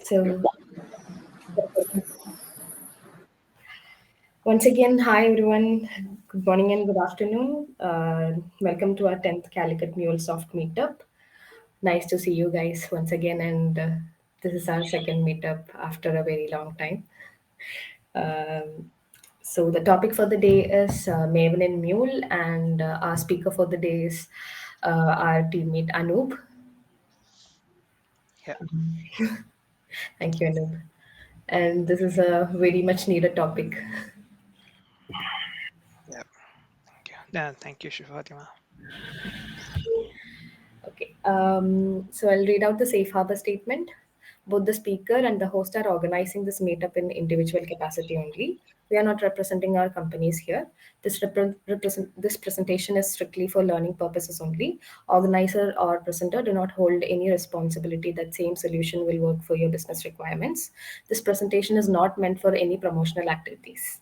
So, once again, hi everyone. Good morning and good afternoon. Welcome to our 10th Calicut MuleSoft meetup. Nice to see you guys once again, and this is our second meetup after a very long time. Um, so, the topic for the day is Maven and Mule, and our speaker for the day is our teammate Anoop. Yeah, Thank you, Anoop. And this is a very much needed topic. yeah. Thank you. Thank you, Fatima. Okay, so I'll read out the safe harbor statement. Both the speaker and the host are organizing this meetup in individual capacity only. We are not representing our companies here. This presentation is strictly for learning purposes only. Organizer or presenter do not hold any responsibility that same solution will work for your business requirements. This presentation is not meant for any promotional activities.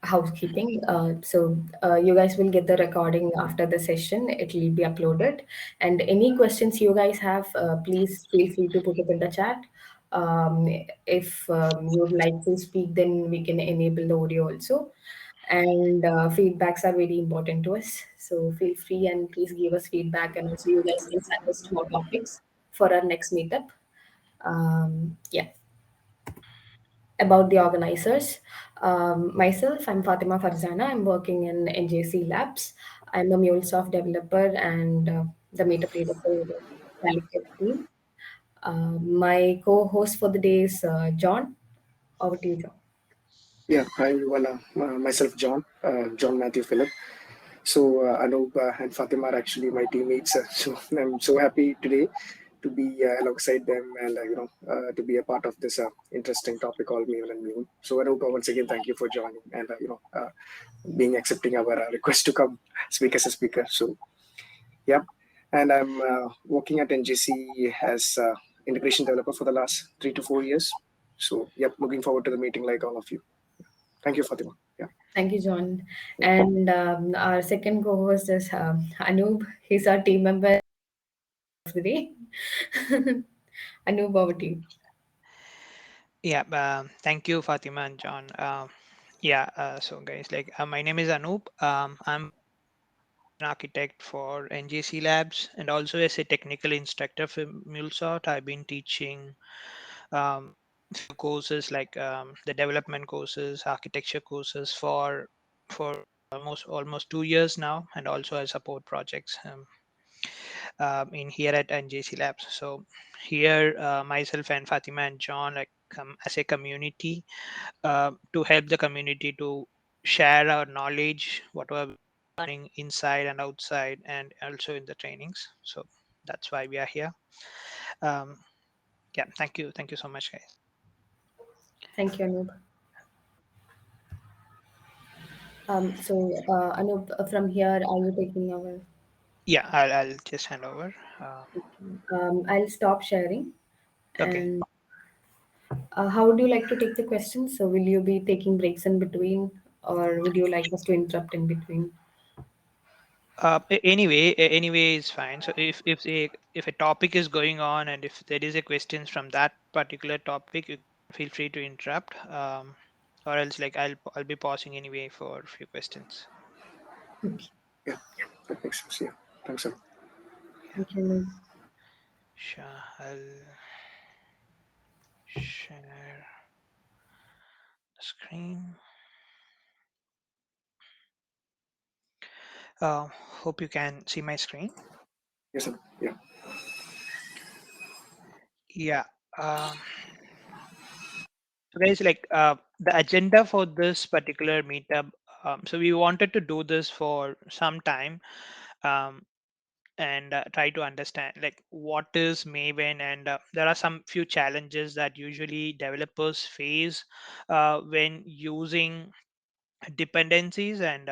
Housekeeping. You guys will get the recording after the session. It will be uploaded. And any questions you guys have, please feel free to put it in the chat. If you would like to speak, then we can enable the audio also. And feedbacks are very important to us. So feel free and please give us feedback. And also, you guys can suggest more topics for our next meetup. Yeah, about the organizers. Myself, I'm Fatima Farzana. I'm working in NJC Labs. I'm a MuleSoft developer and the meetup leader for the Calicut team. My co-host for the day is John. Over to you, John. Yeah, hi everyone. Myself, John, John Matthew Phillip. So, Anup and Fatima are actually my teammates. So, I'm so happy today to be alongside them and, to be a part of this interesting topic called Maven and Mule. So, Anup, once again, thank you for joining and, being accepting our request to come speak as a speaker. So, yeah. And I'm working at NGC as integration developer for the last 3 to 4 years. So, yep, looking forward to the meeting like all of you. Thank you, Fatima. Yeah. Thank you, John. And our second co-host is Anub. He's our team member of the day. Anub, over to you. Yeah, thank you, Fatima and John. So guys, my name is Anoop. I'm an architect for NJC Labs and also as a technical instructor for MuleSoft. I've been teaching few courses the development courses, architecture courses for almost 2 years now, and also I support projects in here at NJC Labs. So here, myself and Fatima and John come as a community to help the community to share our knowledge, whatever we're learning inside and outside, and also in the trainings. So that's why we are here. Um, yeah, thank you so much, guys. Thank you, Anub. Anub, from here, are you taking over? Yeah, I'll just hand over. I'll stop sharing. Okay. And how would you like to take the questions? So, will you be taking breaks in between, or would you like us to interrupt in between? Anyway is fine. So if a topic is going on and if there is a questions from that particular topic, you feel free to interrupt. Or else I'll be pausing anyway for a few questions. Okay. Yeah, that makes sense. Yeah, thanks, sir. Thank you. Sure, I'll share the screen. Hope you can see my screen. Yes, sir. Yeah. Yeah. Um, so guys, the agenda for this particular meetup. So we wanted to do this for some time. Um, and try to understand what is Maven, and there are some few challenges that usually developers face when using dependencies, and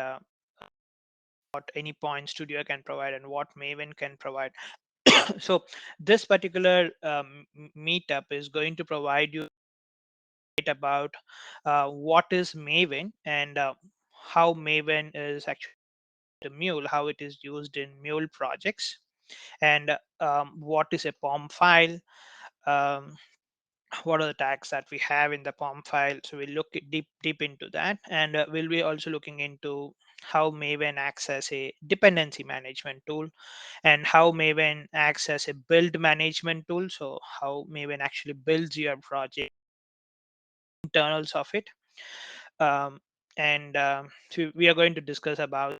what any point studio can provide and what Maven can provide. So this particular meetup is going to provide you about what is Maven, and how Maven is actually the Mule, how it is used in Mule projects. and what is a POM file, um, what are the tags that we have in the POM file. So we'll look deep into that, and we'll be also looking into how Maven acts as a dependency management tool, and how Maven acts as a build management tool. So how Maven actually builds your project, internals of it. um, and so we are going to discuss about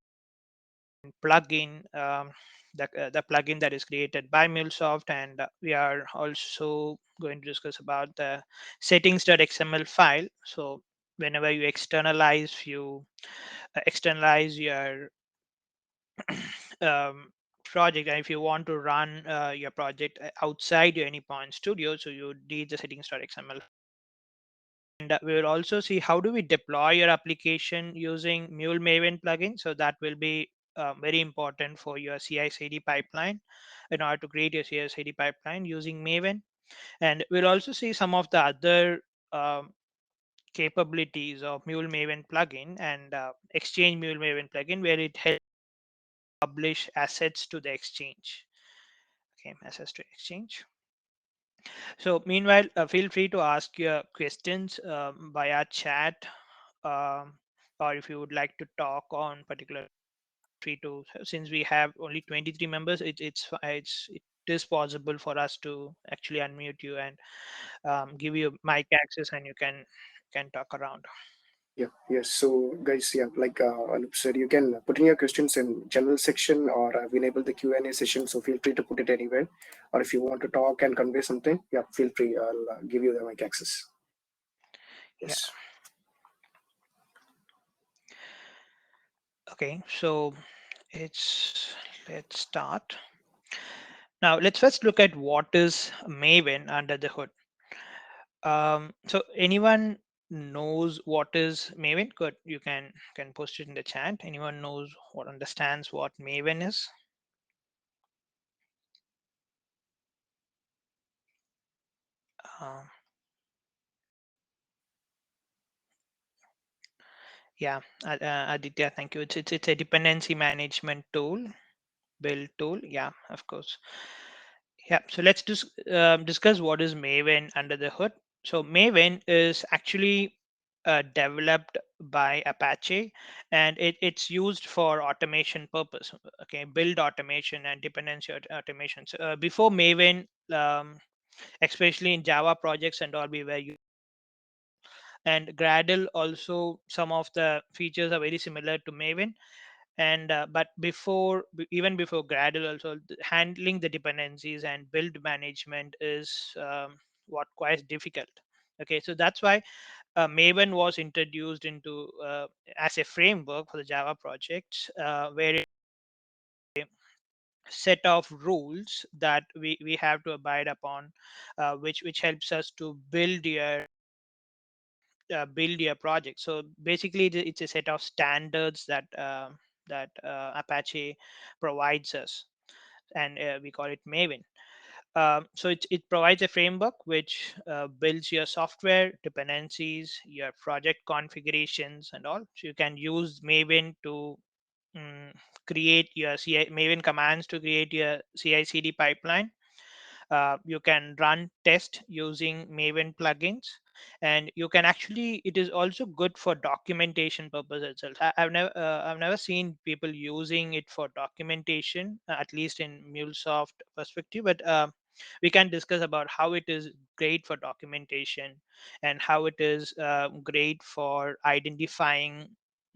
plugin, the plugin that is created by MuleSoft, and we are also going to discuss about the settings.xml file. So whenever you externalize your um, project, and if you want to run your project outside your Anypoint Studio, so you need the settings.xml. And we will also see how do we deploy your application using Mule Maven plugin. So that will be very important for your CI/CD pipeline, in order to create your CI/CD pipeline using Maven. And we'll also see some of the other um, capabilities of Mule Maven plugin, and Exchange Mule Maven plugin, where it helps publish assets to the exchange. Okay, assets to exchange. So meanwhile, feel free to ask your questions via chat, um, or if you would like to talk on particular, free to. Since we have only 23 members, it is possible for us to actually unmute you and give you mic access, and you can talk around. Yeah, yes. So, guys, yeah, like Anup said, you can put in your questions in general section, or I've enabled the Q&A session, so feel free to put it anywhere. Or if you want to talk and convey something, yeah, feel free. I'll give you the mic access. Yeah. Yes. Okay. So it's let's start. Now let's first look at what is Maven under the hood. So anyone knows what is Maven? Good, you can post it in the chat. Anyone knows what understands what Maven is? Um, yeah, Aditya, thank you. It's a dependency management tool, build tool. Yeah, of course. Yeah, so let's discuss what is Maven under the hood. So Maven is actually developed by Apache, and it's used for automation purpose. Okay, build automation and dependency automation. So before Maven, especially in Java projects and all, we were using, and Gradle also, some of the features are very similar to Maven. And but even before Gradle, also handling the dependencies and build management is what quite difficult. Okay, so that's why Maven was introduced into as a framework for the Java projects, where it set of rules that we have to abide upon, which helps us to build your project. So basically, it's a set of standards that Apache provides us, and we call it Maven. So it provides a framework which builds your software dependencies, your project configurations, and all. So you can use Maven to mm, create your Maven commands to create your CI/CD pipeline. You can run test using Maven plugins, and you can actually, it is also good for documentation purpose itself. I've never seen people using it for documentation, at least in MuleSoft perspective, but we can discuss about how it is great for documentation, and how it is great for identifying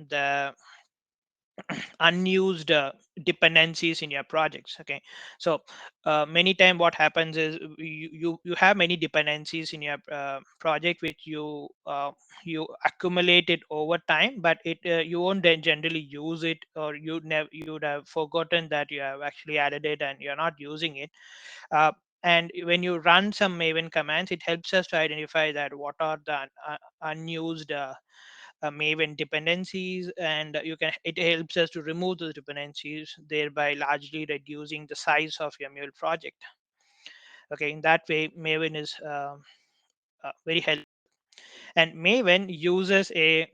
the unused dependencies in your projects. Okay, so many time what happens is you have many dependencies in your project, which you accumulate it over time, but it you won't then generally use it, or you would have forgotten that you have actually added it and you're not using it. uh, and when you run some Maven commands, it helps us to identify that what are the unused Maven dependencies, and it helps us to remove those dependencies, thereby largely reducing the size of your Mule project. Okay, in that way, Maven is very helpful. And Maven uses a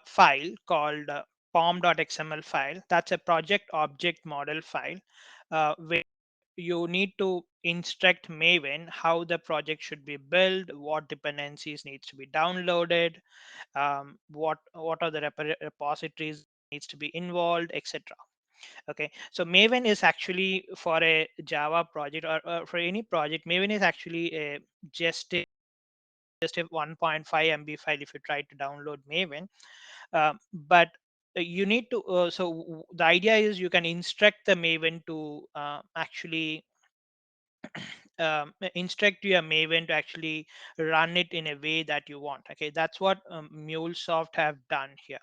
file called pom.xml file. That's a project object model file where you need to instruct Maven how the project should be built, what dependencies needs to be downloaded, what are the repositories needs to be involved, etc. Okay, so Maven is actually for a Java project, or for any project, Maven is actually just a just a 1.5 MB file if you try to download Maven. But you need to the idea is you can instruct the Maven to actually instruct your Maven to actually run it in a way that you want. Okay, that's what MuleSoft have done here.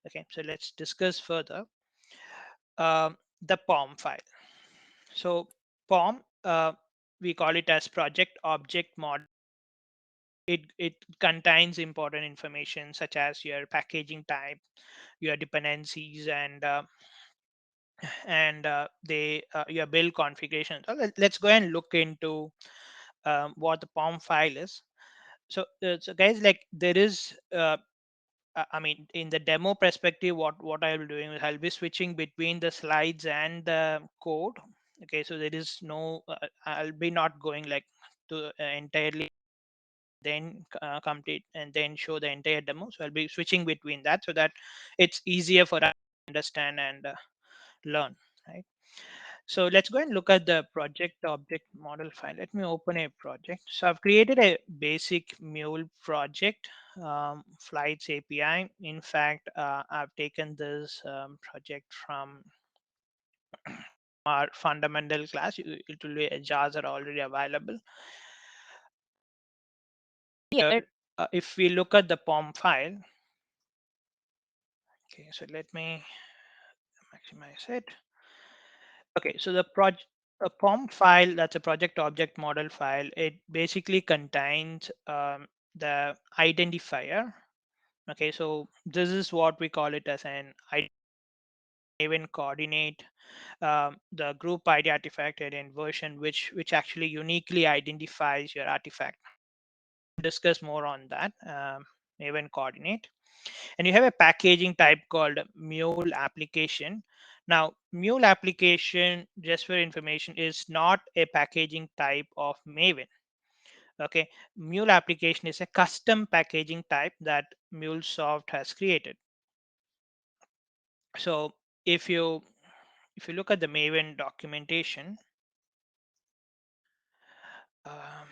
Okay, so let's discuss further the POM file. So POM, we call it as project object model. It contains important information such as your packaging type, your dependencies, and they your build configuration. So let's go and look into what the POM file is. So guys, like there is I mean, in the demo perspective, what I'll be doing is I'll be switching between the slides and the code. Okay, so there is no I'll be not going like to entirely then complete and then show the entire demo. So I'll be switching between that so that it's easier for us to understand and learn, right? So let's go and look at the project object model file. Let me open a project. So I've created a basic Mule project, flights API. In fact, I've taken this project from our fundamental class. It will be jars are already available. Here, if we look at the POM file, okay, so let me maximize it. Okay, so the project a POM file, that's a project object model file. It basically contains the identifier. Okay, so this is what we call it as an Maven coordinate, the group ID artifact and version, which actually uniquely identifies your artifact. Discuss more on that. Maven coordinate. And you have a packaging type called Mule application. Now, Mule application, just for information, is not a packaging type of Maven. Okay, Mule application is a custom packaging type that MuleSoft has created. So if you look at the Maven documentation, um,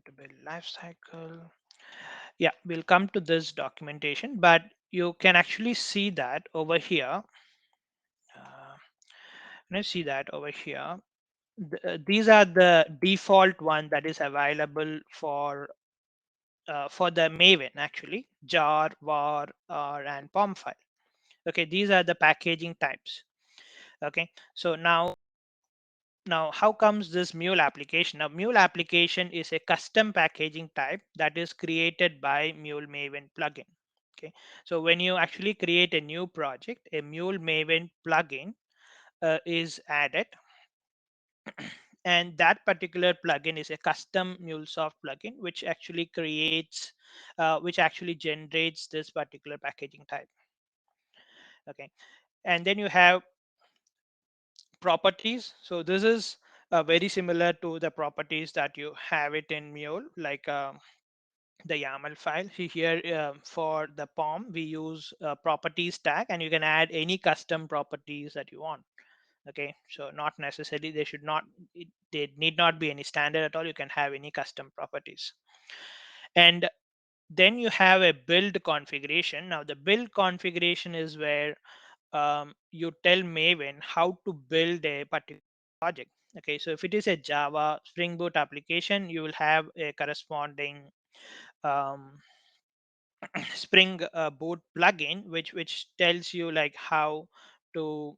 to build lifecycle. Yeah, we'll come to this documentation, but you can actually see that over here. Let's see that over here. These are the default one that is available for the Maven actually, jar, var, and POM file. Okay, these are the packaging types. Okay, so now how comes this Mule application? Now Mule application is a custom packaging type that is created by Mule Maven plugin. Okay, so when you actually create a new project, a Mule Maven plugin is added, and that particular plugin is a custom MuleSoft plugin which actually creates which actually generates this particular packaging type. Okay, and then you have properties. So this is very similar to the properties that you have it in Mule, like the YAML file. See here for the POM we use properties tag, and you can add any custom properties that you want. Okay, so not necessarily they should not they need not be any standard at all. You can have any custom properties. And then you have a build configuration. Now the build configuration is where you tell Maven how to build a particular project. Okay, so if it is a Java Spring Boot application, you will have a corresponding um, Spring Boot plugin, which tells you like how to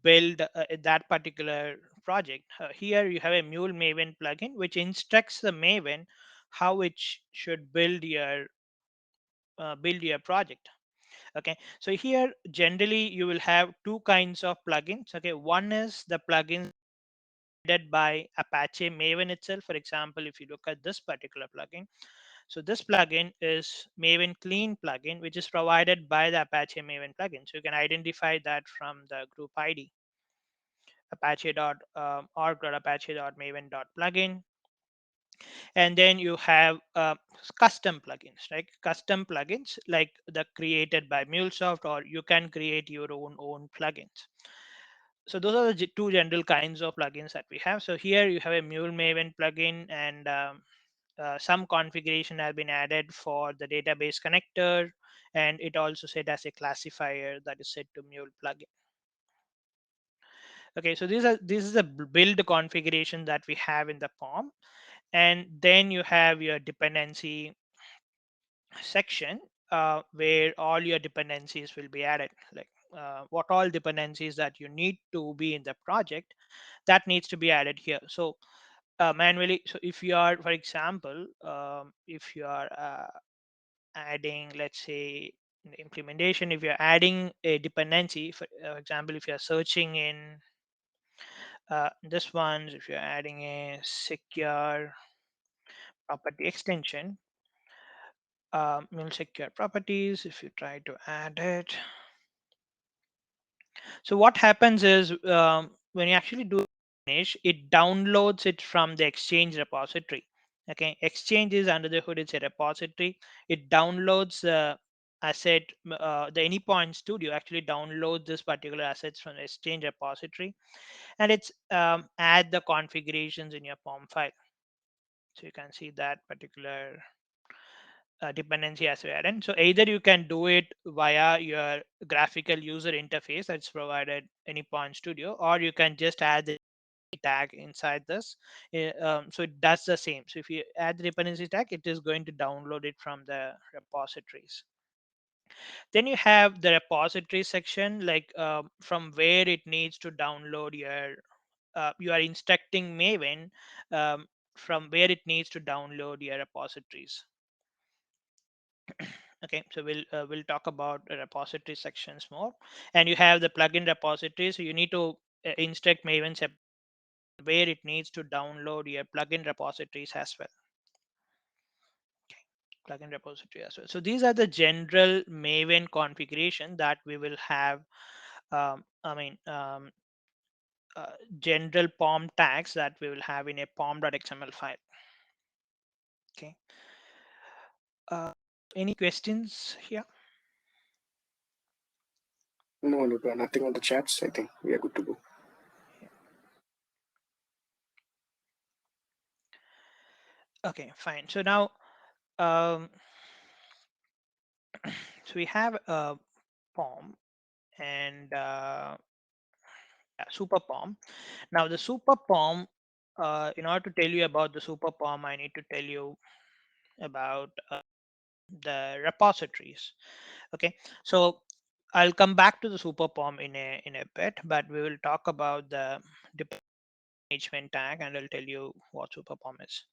build that particular project. Here you have a Mule Maven plugin, which instructs the Maven how it should build your project. Okay, so here generally you will have two kinds of plugins. Okay, one is the plugins provided by Apache Maven itself. For example, if you look at this particular plugin, So this plugin is Maven Clean plugin, which is provided by the Apache Maven plugin. So you can identify that from the group ID, apache.org.apache.maven.plugin. And then you have custom plugins, right? Custom plugins like the created by MuleSoft, or you can create your own plugins. So those are the two general kinds of plugins that we have. So here you have a Mule Maven plugin, and some configuration has been added for the database connector, and it also set as a classifier that is set to Mule plugin. Okay, so this is a build configuration that we have in the POM, and then you have your dependency section where all your dependencies will be added, like what all dependencies that you need to be in the project, that needs to be added here. So manually, so if you are, for example, if you are adding, let's say, in the implementation, if you're adding a dependency, for example, if you're searching in this one, if you're adding a secure property extension, Mule secure properties, if you try to add it. So what happens is when you actually do finish, it downloads it from the Exchange repository. Okay, Exchange is under the hood, it's a repository. It downloads the asset, the Anypoint Studio actually downloads this particular assets from the Exchange repository, and it's add the configurations in your POM file. So you can see that particular dependency as well. And so either you can do it via your graphical user interface that's provided Anypoint Studio, or you can just add the tag inside this. So it does the same. So if you add the dependency tag, it is going to download it from the repositories. Then you have the repository section, like from where it needs to download your you are instructing Maven from where it needs to download your repositories. Okay, so we'll talk about the repository sections more. And you have the plugin repository, so you need to instruct Maven where it needs to download your plugin repositories as well. Okay, plugin repository as well. So these are the general Maven configuration that we will have. I mean, general POM tags that we will have in a pom.xml file. Okay. Uh, any questions here? No, no, nothing on the chats. I think we are good to go. Okay, fine. So now, um, so we have a POM and yeah, super POM. Now the super POM, in order to tell you about the super POM, I need to tell you about the repositories. Okay, so I'll come back to the super POM in a bit, but we will talk about the management tag, and I'll tell you what super POM is.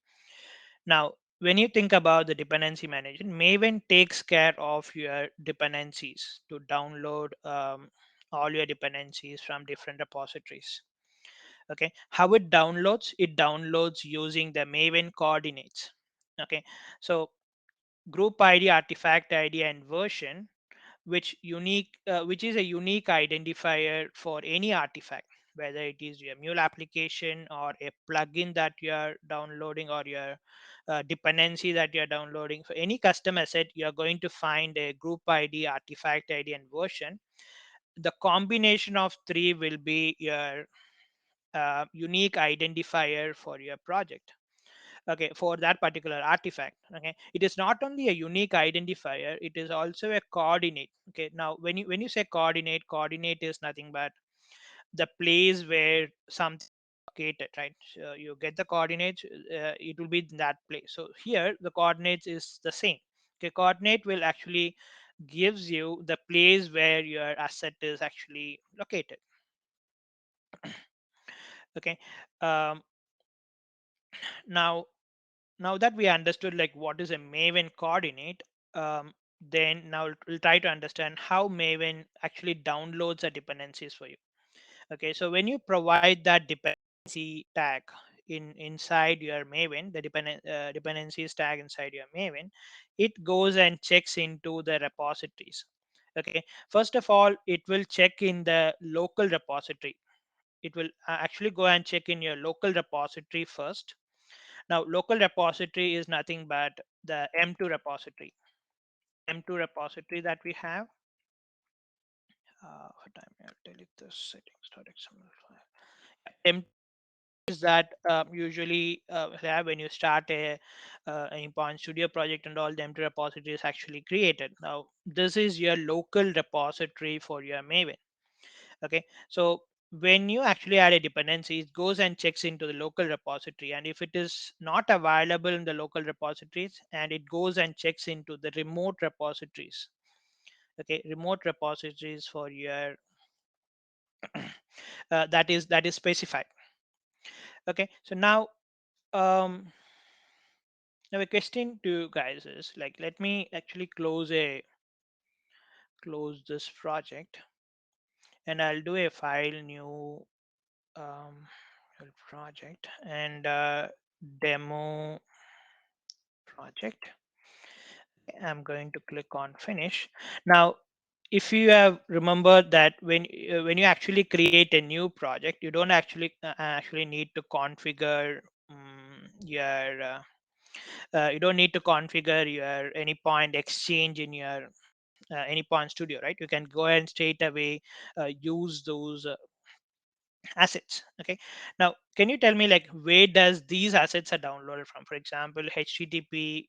Now, when you think about the dependency management, Maven takes care of your dependencies to download all your dependencies from different repositories. Okay, how it downloads using the Maven coordinates. Okay, so group ID, artifact ID, and version, which is a unique identifier for any artifact, whether it is your Mule application or a plugin that you are downloading, or your dependency that you are downloading. For any custom asset, you are going to find a group ID, artifact ID, and version. The combination of three will be your unique identifier for your project. Okay, for that particular artifact. Okay, it is not only a unique identifier, it is also a coordinate. Okay, now when you say coordinate is nothing but the place where something is located, right? So you get the coordinates, it will be in that place. So here the coordinates is the same. Okay, coordinate will actually gives you the place where your asset is actually located. Okay, um, now now that we understood like what is a Maven coordinate, then now we'll try to understand how Maven actually downloads the dependencies for you. Okay, so when you provide that dependency tag inside your Maven, the dependencies tag inside your Maven, it goes and checks into the repositories. Okay, first of all, it will check in the local repository. It will actually go and check in your local repository first. Now, local repository is nothing but the M2 repository. M2 repository that we have. What time I'll delete this settings.xml file. M is that usually have when you start an Endpoint Studio project and all the empty repository is actually created. Now, this is your local repository for your Maven. Okay, so when you actually add a dependency, it goes and checks into the local repository, and if it is not available in the local repositories, and it goes and checks into the remote repositories. Okay, remote repositories for your that is specified. Okay, so um now a question to you guys is like, let me actually close this project, and I'll do a file new um, project and demo project. I'm going to click on finish. Now, if you have remembered that when you actually create a new project, you don't actually need to configure your you don't need to configure your Anypoint Exchange in your Anypoint Studio, right? You can go ahead and straight away use those assets. Okay, now can you tell me like where does these assets are downloaded from? For example, HTTP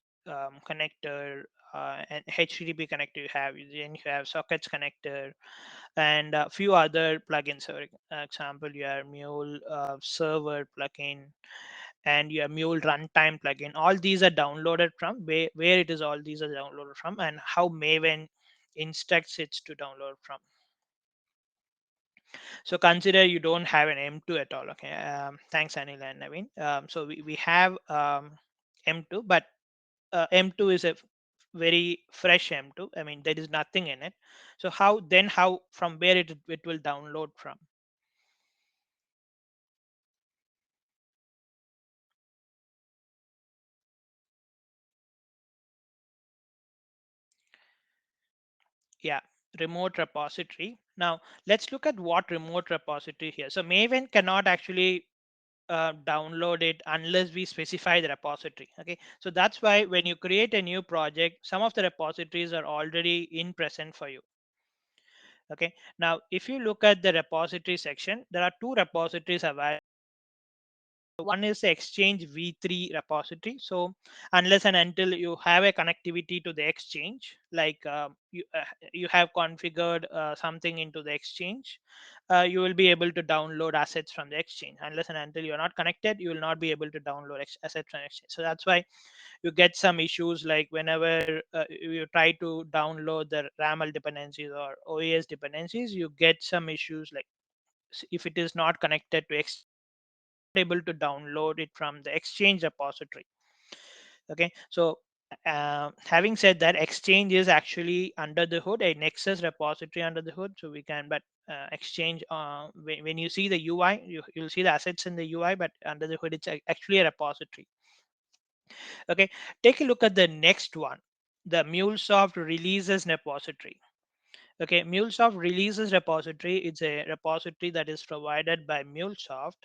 connector, and HTTP connector you have, then you have sockets connector, and a few other plugins. For example, your Mule server plugin and your Mule runtime plugin. All these are downloaded from where it is. All these are downloaded from, and how Maven instructs it to download from. So consider you don't have an M2 at all. Okay. Thanks, Anil and Naveen. So we have M2, but M2 is a very fresh M2. I mean, there is nothing in it. So how from where it will download from? Yeah, remote repository. Now let's look at what remote repository here. So Maven cannot actually download it unless we specify the repository. Okay, so that's why when you create a new project, some of the repositories are already in present for you. Okay, now if you look at the repository section, there are two repositories available. One is the Exchange v3 repository. So unless and until you have a connectivity to the Exchange, like you have configured something into the Exchange, you will be able to download assets from the Exchange. Unless and until you're not connected, you will not be able to download assets from Exchange. So that's why you get some issues like whenever you try to download the RAML dependencies or OAS dependencies, you get some issues like if it is not connected to Exchange, able to download it from the Exchange repository. Okay, so having said that, Exchange is actually under the hood a Nexus repository under the hood, so we can, but Exchange, when you see the UI, you'll see the assets in the UI, but under the hood it's actually a repository. Okay, take a look at the next one, the MuleSoft releases repository. Okay, MuleSoft releases repository. It's a repository that is provided by MuleSoft,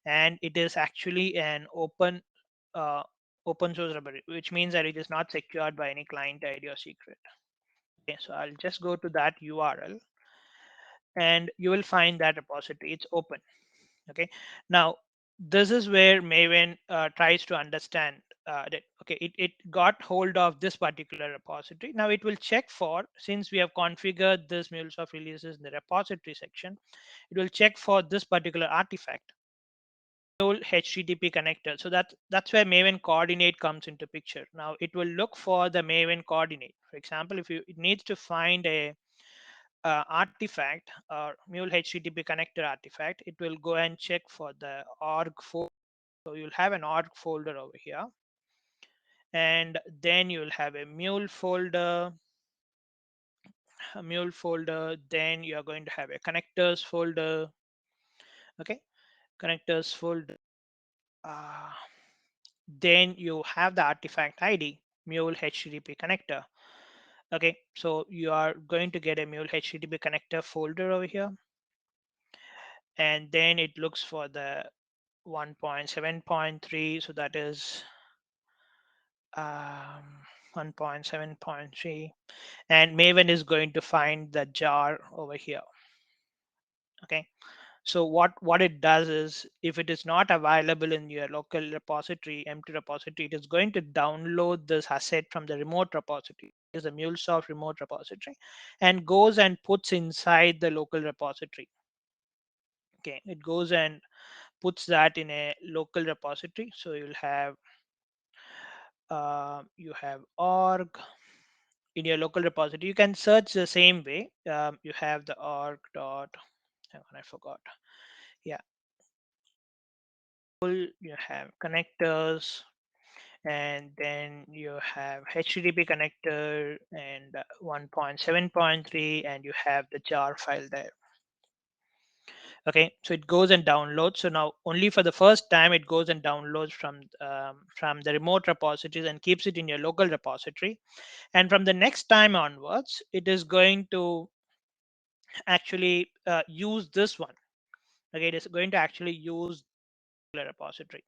and it is actually an uh, open source repository, which means that it is not secured by any client ID or secret. Okay, so I'll just go to that URL, and you will find that repository. It's open. Okay, now this is where Maven tries to understand that okay, it got hold of this particular repository. Now it will check for, since we have configured this MuleSoft releases in the repository section, it will check for this particular artifact, Mule HTTP connector. So that's where Maven coordinate comes into picture. Now it will look for the Maven coordinate. For example, if it needs to find a artifact or Mule HTTP connector artifact, it will go and check for the org folder. So you'll have an org folder over here, and then you'll have a mule folder. Then you're going to have a connectors folder. Okay, connectors folder. uh, then you have the artifact ID Mule HTTP connector. Okay, so you are going to get a Mule HTTP connector folder over here, and then it looks for the 1.7.3. So that is um, 1.7.3, and Maven is going to find the jar over here. Okay, so what it does is, if it is not available in your local repository, empty repository, it is going to download this asset from the remote repository, is a MuleSoft remote repository, and goes and puts inside the local repository. Okay, it goes and puts that in a local repository. So you have org in your local repository. You can search the same way. You have the org dot, hang on, I forgot. Yeah, you have connectors, and then you have HTTP connector and 1.7.3, and you have the jar file there. Okay, so it goes and downloads. So now only for the first time it goes and downloads from the remote repositories and keeps it in your local repository. And from the next time onwards, it is going to actually use this one. Okay, it is going to actually use the repository.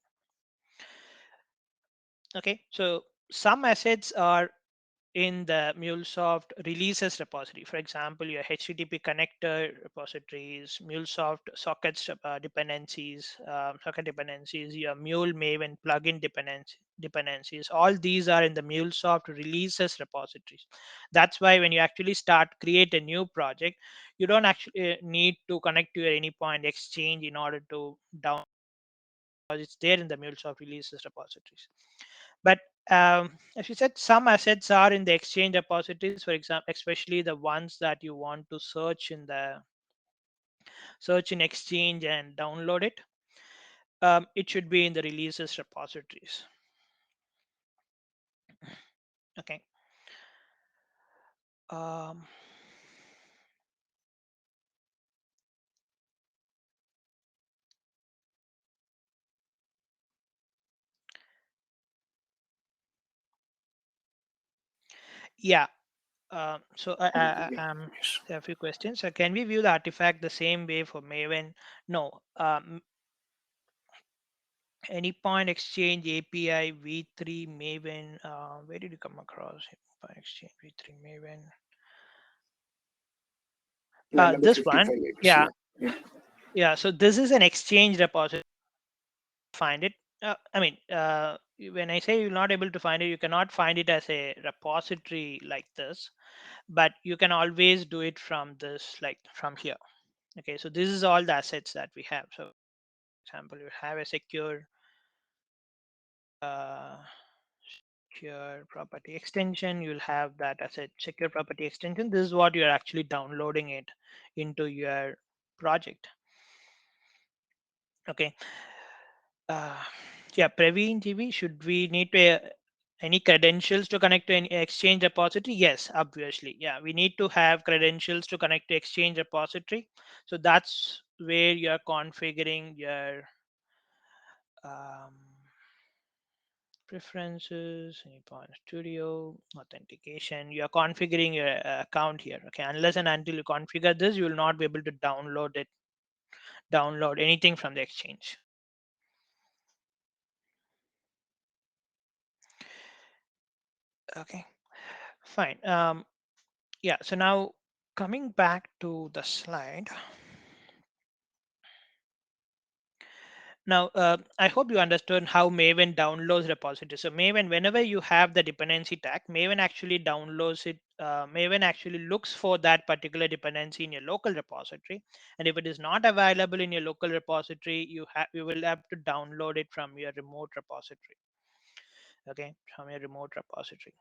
Okay, so some assets are in the MuleSoft releases repository. For example, your HTTP connector repositories, MuleSoft sockets dependencies, socket dependencies, your Mule Maven plugin dependencies. All these are in the MuleSoft releases repositories. That's why when you actually start create a new project, you don't actually need to connect to your anypoint exchange in order to download, because it's there in the MuleSoft releases repositories. But as you said, some assets are in the exchange repositories. For example, especially the ones that you want to search in exchange and download it. It should be in the releases repositories. Okay. Um, yeah. So Yes. there are a few questions. So can we view the artifact the same way for Maven? No. Any point exchange API v3 Maven. Where did you come across point exchange v3 Maven? Number This one. 55, I guess. Yeah. Yeah. Yeah. Yeah. So this is an exchange repository. Find it. I mean, when I say you're not able to find it, you cannot find it as a repository like this, but you can always do it from this, like from here. Okay. So this is all the assets that we have. So, for example, you have a uh, secure property extension. You'll have that as a secure property extension. This is what you're actually downloading it into your project. Okay. uh, yeah, Praveen TV, should we need to any credentials to connect to any exchange repository? Yes, obviously. Yeah, we need to have credentials to connect to exchange repository. So that's where you're configuring your um, preferences, Anypoint Studio, authentication. You're configuring your account here. Okay, unless and until you configure this, you will not be able to download anything from the exchange. Okay, fine. Yeah, so now coming back to the slide. Now, I hope you understood how Maven downloads repositories. So Maven, whenever you have the dependency tag, Maven actually downloads it. Maven actually looks for that particular dependency in your local repository. And if it is not available in your local repository, you will have to download it from your remote repository. Okay, from your remote repository.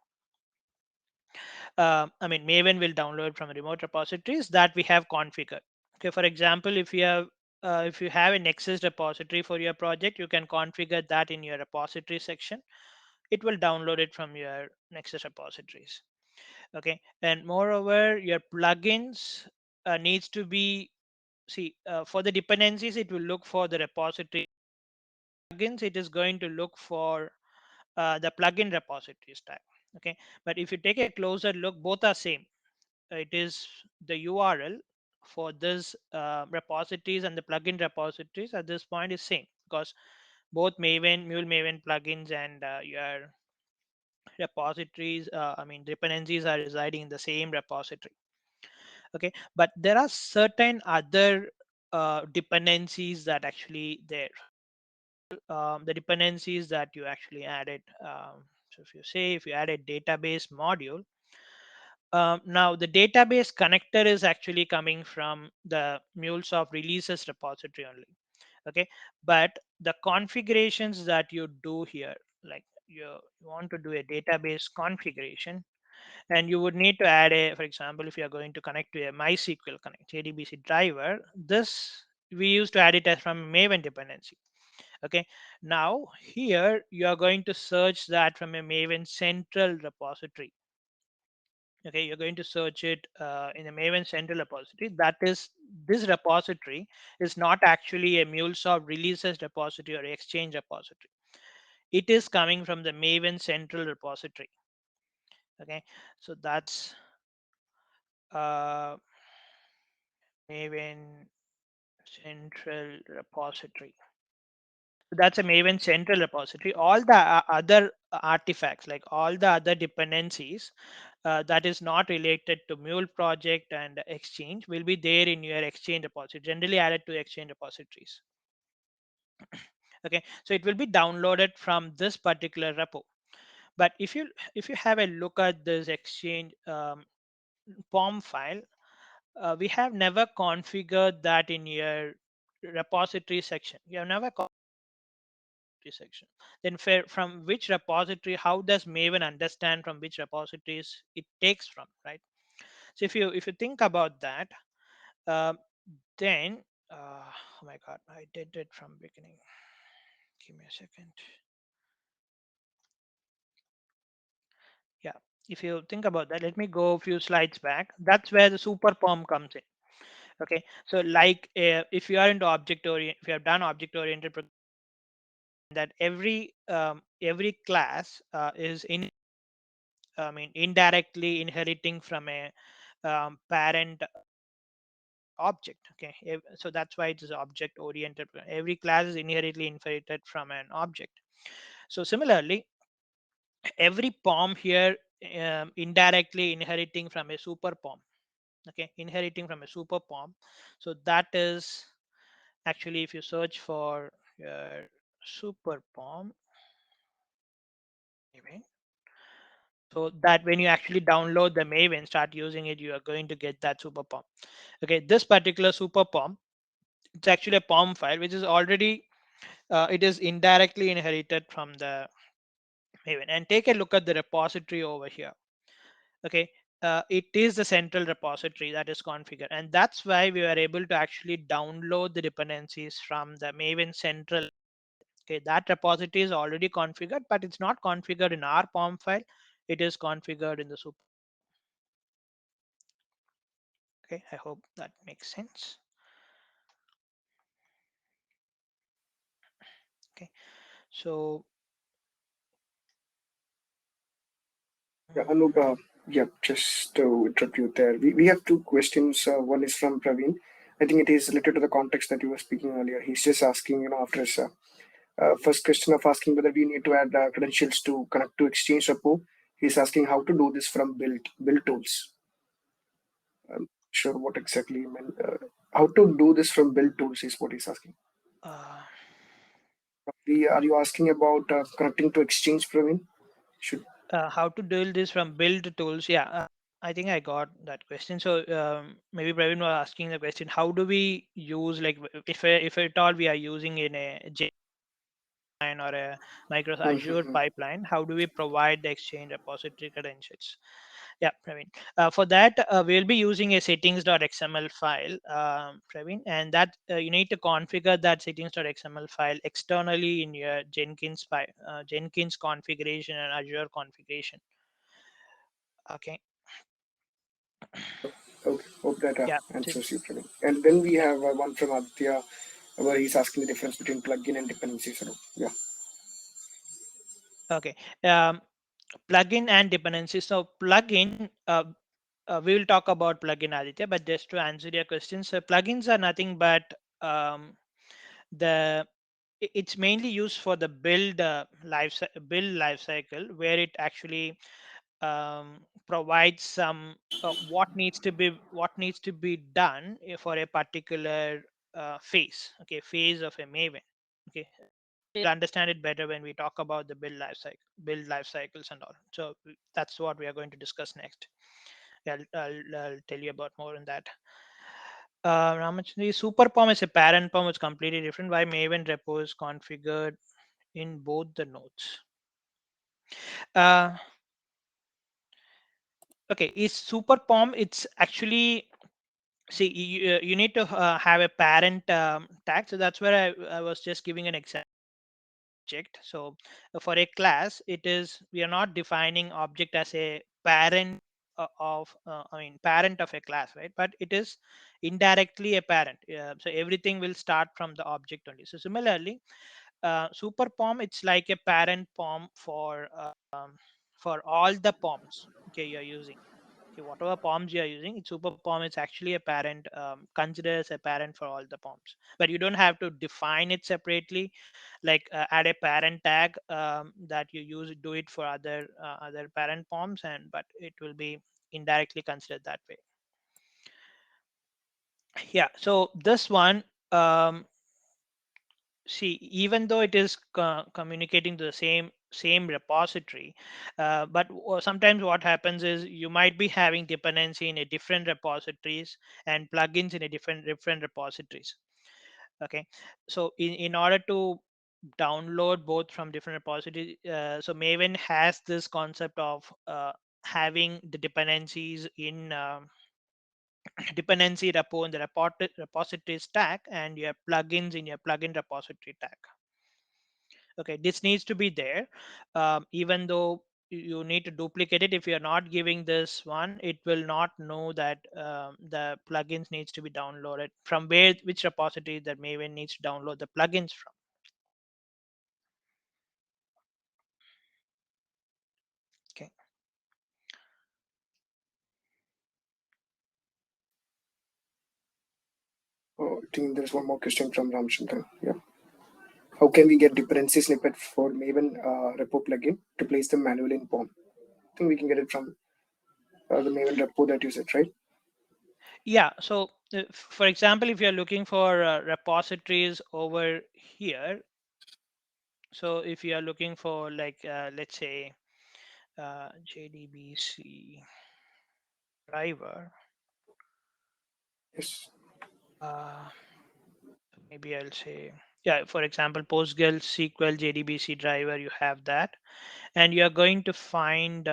I mean, Maven will download from remote repositories that we have configured. Okay, for example, if you have a Nexus repository for your project, you can configure that in your repository section. It will download it from your Nexus repositories. Okay, and moreover, your plugins needs to be for the dependencies. It will look for the repository plugins, it is going to look for the plugin repositories tag. Okay, but if you take a closer look, both are same. It is the URL for this repositories and the plugin repositories at this point is same, because both Mule Maven plugins and your repositories, I mean dependencies, are residing in the same repository. Okay, but there are certain other dependencies that actually there. The dependencies that you actually added. So if you add a database module, now the database connector is actually coming from the MuleSoft releases repository only. Okay, but the configurations that you do here, like you want to do a database configuration, and you would need to add a, for example, if you are going to connect to a MySQL connect JDBC driver, this we used to add it as from Maven dependency. Okay, now here you are going to search that from a Maven central repository. Okay, you're going to search it in a Maven central repository. That is, this repository is not actually a MuleSoft releases repository or Exchange repository. It is coming from the Maven central repository. Okay, so that's uh, Maven central repository. So that's a Maven central repository. All the other artifacts, like all the other dependencies that is not related to Mule project and Exchange, will be there in your Exchange repository, generally added to Exchange repositories. Okay, so it will be downloaded from this particular repo. But if you have a look at this Exchange POM file, we have never configured that in your repository section. You have never section. Then from which repository, how does Maven understand from which repositories it takes from, right? So if you think about that, uh, then oh my god, I did it from beginning. Give me a second. Yeah, if you think about that, let me go a few slides back. That's where the super perm comes in. Okay, so like if you are into object oriented, if you have done object oriented, that every class is in, I mean, indirectly inheriting from a parent object. Okay, so that's why it is object oriented. Every class is inherently inherited from an object. So similarly, every POM here indirectly inheriting from a super POM. Okay, inheriting from a super POM. So that is actually, if you search for your super POM, so that when you actually download the Maven, start using it, you are going to get that super POM. Okay, this particular super POM, it's actually a POM file which is already it is indirectly inherited from the Maven. And take a look at the repository over here. Okay, it is the central repository that is configured, and that's why we are able to actually download the dependencies from the Maven central. Okay, that repository is already configured, but it's not configured in our POM file. It is configured in the super. Okay, I hope that makes sense. Okay, so Yeah, Anup, yeah, just to interrupt you there, we have two questions. One is from Praveen. I think it is related to the context that you were speaking earlier. He's just asking, after his first question of asking whether we need to add credentials to connect to Exchange repo, he's asking how to do this from build tools. I'm sure what exactly you meant. How to do this from build tools is what he's asking. uh, Are you asking about connecting to Exchange, Praveen? Should how to do this from build tools? Yeah, I think I got that question. So maybe Praveen was asking the question: how do we use, like, if at all we are using in a pipeline or a Microsoft Azure Mhm. pipeline, how do we provide the Exchange repository credentials? Yeah, Praveen. For that, we'll be using a settings.xml file, Praveen, and that you need to configure that settings.xml file externally in your Jenkins configuration and Azure configuration. Okay. Okay, hope that Yeah. answers you, Praveen. And then we have one from Aditya. where he's asking the difference between plugin and dependencies. So, yeah. Okay. Um, Plugin and dependencies. So plugin, we will talk about plugin, Aditya, but just to answer your question, so plugins are nothing but um, the it's mainly used for the build life cycle, where it actually provides some what needs to be done for a particular phase of a Maven. Okay, you'll understand it better when we talk about the build life cycles and all. So that's what we are going to discuss next. Yeah, I'll tell you about more on that. Ramachandra, super pom is a parent pom. It's completely different. Why Maven repo is configured in both the nodes? uh, okay, is super pom, it's actually, see, you need to have a parent tag. So that's where I was just giving an example object. So for a class, it is, we are not defining object as a parent I mean parent of a class, right? But it is indirectly a parent. So everything will start from the object only. So similarly, super pom, it's like a parent pom for all the poms, okay, you're using. Okay, whatever poms you are using, it's super pom, it's actually a parent, considered as a parent for all the poms, but you don't have to define it separately, like add a parent tag that you use, do it for other parent poms, and but it will be indirectly considered that way. Yeah, so this one, um, see, even though it is communicating to the same repository, but sometimes what happens is you might be having dependency in a different repositories and plugins in a different repositories. Okay, so in order to download both from different repositories, so Maven has this concept of having the dependencies in dependency repo in the repository stack, and your plugins in your plugin repository tag. Okay, this needs to be there. Even though you need to duplicate it, if you're not giving this one, it will not know that the plugins needs to be downloaded from which repository that Maven needs to download the plugins from. Okay. Oh, I think there's one more question from Ramchandran. Yeah. How can we get dependency snippet for Maven repo plugin to place them manually in POM? I think we can get it from the Maven repo that you said, right? Yeah, so for example, if you're looking for repositories over here, so if you are looking for, like, let's say JDBC driver, Yes. uh, maybe I'll say, yeah, for example, PostgreSQL JDBC driver, you have that, and you're going to find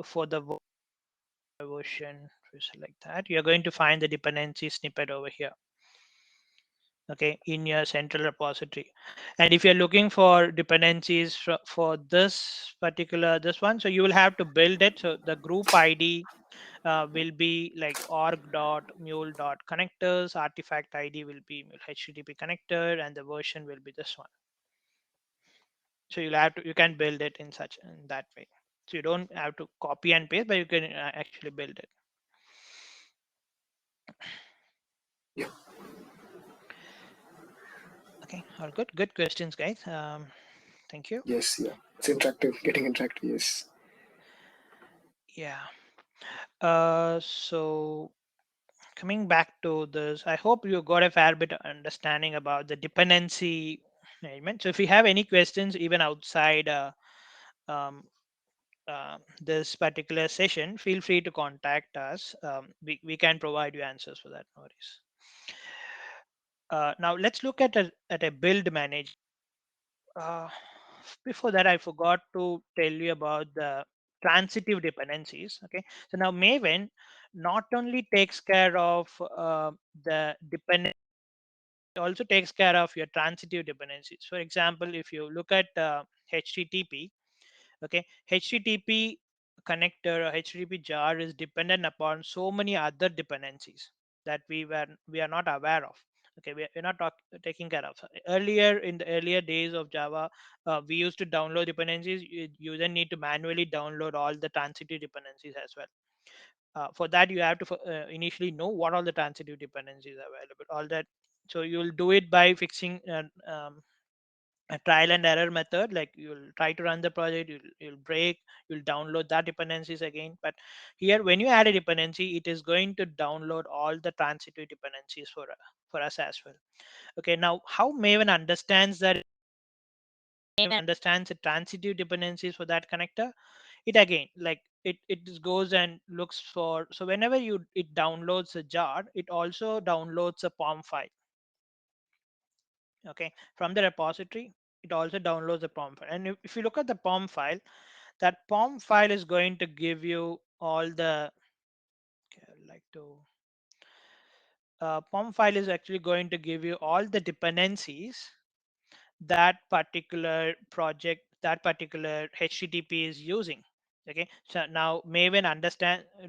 for the version, to select that, you're going to find the dependency snippet over here, okay, in your central repository. And if you're looking for dependencies for this particular this one, so you will have to build it. So the group ID will be like org.mule.connectors, artifact ID will be HTTP connector, and the version will be this one. So you can build it in that way. So you don't have to copy and paste, but you can actually build it. Yeah. Okay, all good questions, guys. Thank you. Yes. Yeah. It's interactive. Getting interactive. Yes. Yeah. So coming back to this, I hope you got a fair bit of understanding about the dependency management. So if you have any questions, even outside um, this particular session, feel free to contact us. We can provide you answers for that. No worries. Now let's look at a build manage. Uh, Before that, I forgot to tell you about the transitive dependencies. Okay, so now Maven not only takes care of the dependency, also takes care of your transitive dependencies. For example, if you look at HTTP, okay, HTTP connector or HTTP jar is dependent upon so many other dependencies that we are not aware of. Okay, we're not taking care of. Earlier, in the earlier days of Java, we used to download dependencies. You then need to manually download all the transitive dependencies as well. For that, you have to initially know what all the transitive dependencies are available. All that, so you'll do it by fixing a trial and error method. Like you'll try to run the project, you'll break, you'll download that dependencies again. But here, when you add a dependency, it is going to download all the transitive dependencies for us as well. Okay, now how Maven understands that, Maven understands the transitive dependencies for that connector. It again, like it just goes and looks for, so whenever it downloads a jar, it also downloads a POM file. Okay, from the repository, it also downloads the POM file. And if you look at the POM file, that POM file is going to give you all the, okay, I'd like to, POM file is actually going to give you all the dependencies that particular project, that particular HTTP is using. Okay, so now Maven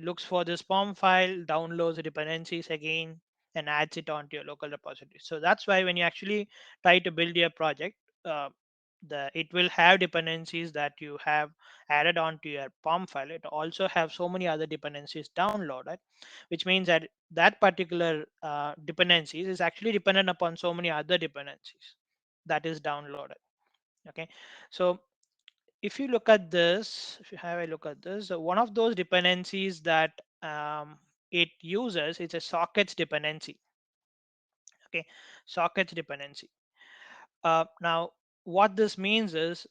looks for this POM file, downloads the dependencies again, and adds it onto your local repository. So that's why when you actually try to build your project, uh, it will have dependencies that you have added onto your POM file. It also have so many other dependencies downloaded, which means that that particular dependencies is actually dependent upon so many other dependencies that is downloaded. Okay, so if you look at this, if you have a look at this, one of those dependencies that it uses is a sockets dependency. Okay, sockets dependency. Now, what this means is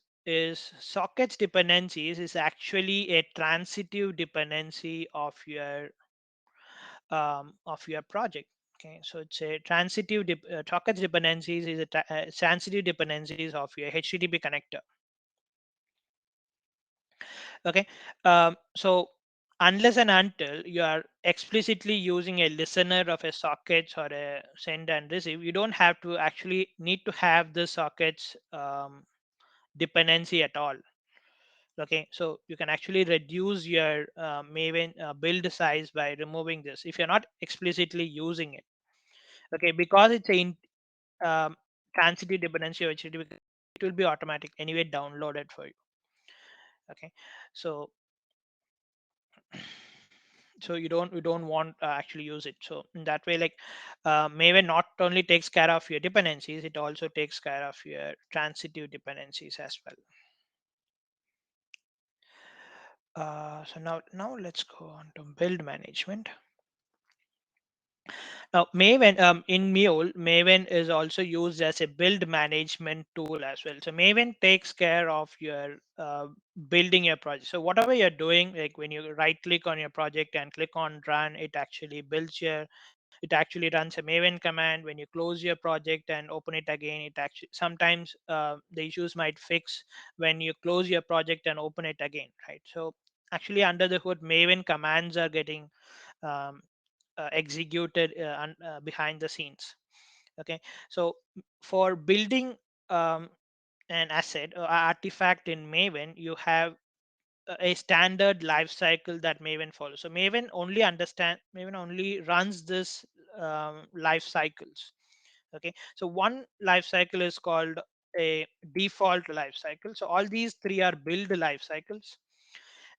sockets dependencies is actually a transitive dependency of your project. Okay, so it's a sockets dependencies is a transitive dependencies of your HTTP connector. Okay, so unless and until you are explicitly using a listener of a sockets or a send and receive, you don't have to actually need to have the sockets dependency at all. Okay, so you can actually reduce your Maven build size by removing this if you're not explicitly using it. Okay, because it's a um, transitive dependency or it will be automatic anyway downloaded for you. Okay, so you don't want actually use it. So in that way, like Maven not only takes care of your dependencies, it also takes care of your transitive dependencies as well. So now let's go on to build management. Now, Maven in Mule, Maven is also used as a build management tool as well. So Maven takes care of your building your project. So whatever you're doing, like when you right click on your project and click on run, it actually runs a Maven command. When you close your project and open it again, it actually sometimes the issues might fix when you close your project and open it again, right? So actually under the hood, Maven commands are getting um, executed behind the scenes. Okay, so for building um, an asset or artifact in Maven, you have a standard life cycle that Maven follows. So Maven only runs this life cycles. Okay, so one life cycle is called a default life cycle. So all these three are build life cycles,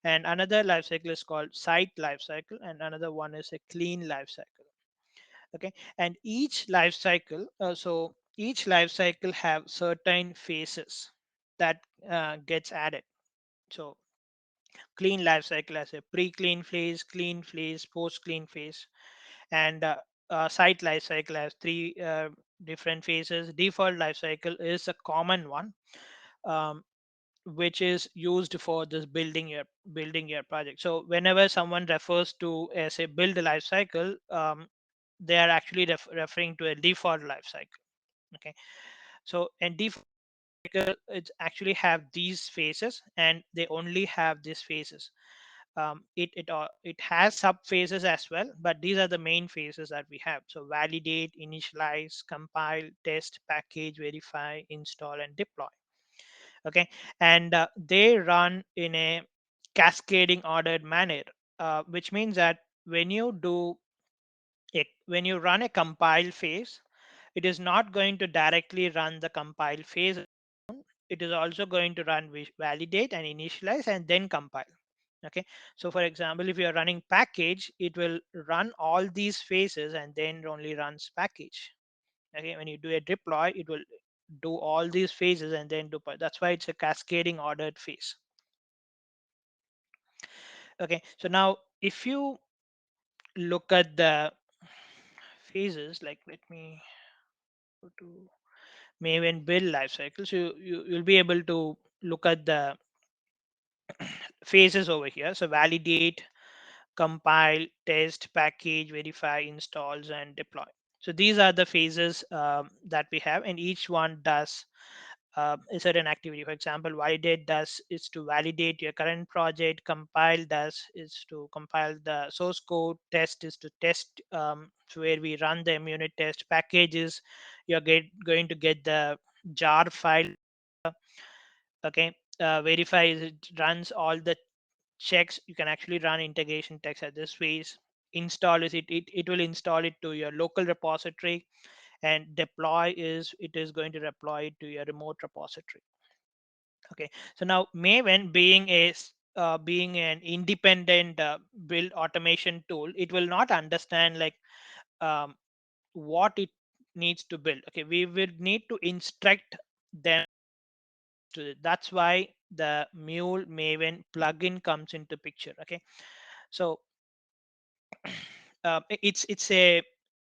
and another life cycle is called site life cycle, and another one is a clean life cycle. Okay, and each life cycle have certain phases that gets added. So clean life cycle has a pre-clean phase, clean phase, post-clean phase, and site life cycle has three different phases. Default life cycle is a common one, um, which is used for this building your project. So whenever someone refers to as a build life cycle, they are actually referring to a default life cycle. Okay, so and default it actually have these phases, and they only have these phases. It has sub phases as well, but these are the main phases that we have. So validate, initialize, compile, test, package, verify, install, and deploy. Okay, and they run in a cascading ordered manner, which means that when you run a compile phase, it is not going to directly run the compile phase. It is also going to run validate and initialize and then compile. Okay, so for example, if you are running package, it will run all these phases and then only runs package. Okay, when you do a deploy, it will do all these phases and then deploy. That's why it's a cascading ordered phase. Okay, so now if you look at the phases, like let me go to Maven build lifecycle, so you'll be able to look at the phases over here. So validate, compile, test, package, verify, installs, and deploy. So these are the phases that we have, and each one does a certain activity. For example, validate does is to validate your current project, compile does is to compile the source code, test is to test, where we run the unit test. Packages, you're going to get the jar file. Okay, verify is it runs all the checks. You can actually run integration text at this phase. Install is it will install it to your local repository, and deploy is it is going to deploy it to your remote repository. Okay, so now Maven being being an independent build automation tool, it will not understand like um, what it needs to build. Okay, we will need to instruct them to it. That's why the Mule Maven plugin comes into picture. Okay, so it's a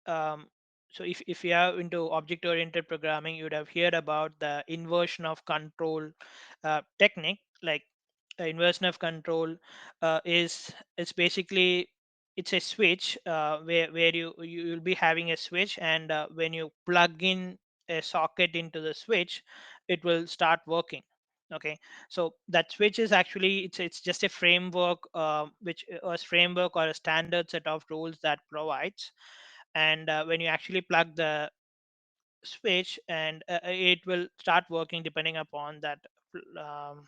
um, so if you are into object oriented programming, you would have heard about the inversion of control technique. Like inversion of control is basically it's a switch where you'll be having a switch, and when you plug in a socket into the switch, it will start working. Okay, so that switch is actually it's just a framework, which a framework or a standard set of rules that provides. And when you actually plug the switch, and it will start working depending upon that um,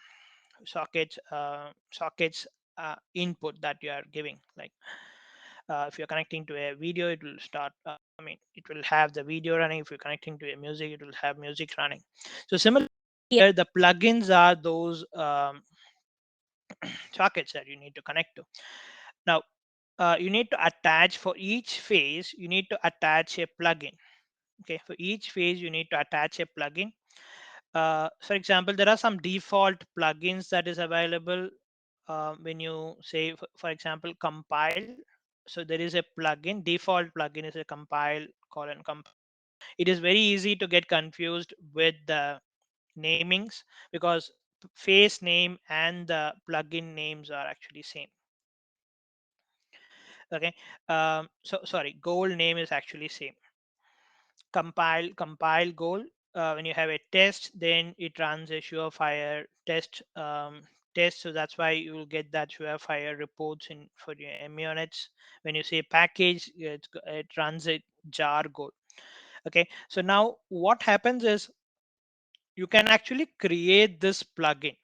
sockets input that you are giving. Like if you're connecting to a video, it will start I mean, it will have the video running. If you're connecting to a music, it will have music running. So similarly here, the plugins are those sockets that you need to connect to. Now you need to attach, for each phase you need to attach a plugin. Okay, for each phase you need to attach a plugin. For example, there are some default plugins that is available when you say, for example, compile. So there is a plugin, default plugin is a compile colon compile. It is very easy to get confused with the namings, because phase name and the plugin names are actually same. Okay, so sorry, goal name is actually same. Compile goal. When you have a test, then it runs a surefire test. So that's why you will get that surefire reports in for your units. When you say package, it runs a jar goal. Okay, so now what happens is you can actually create this plugin.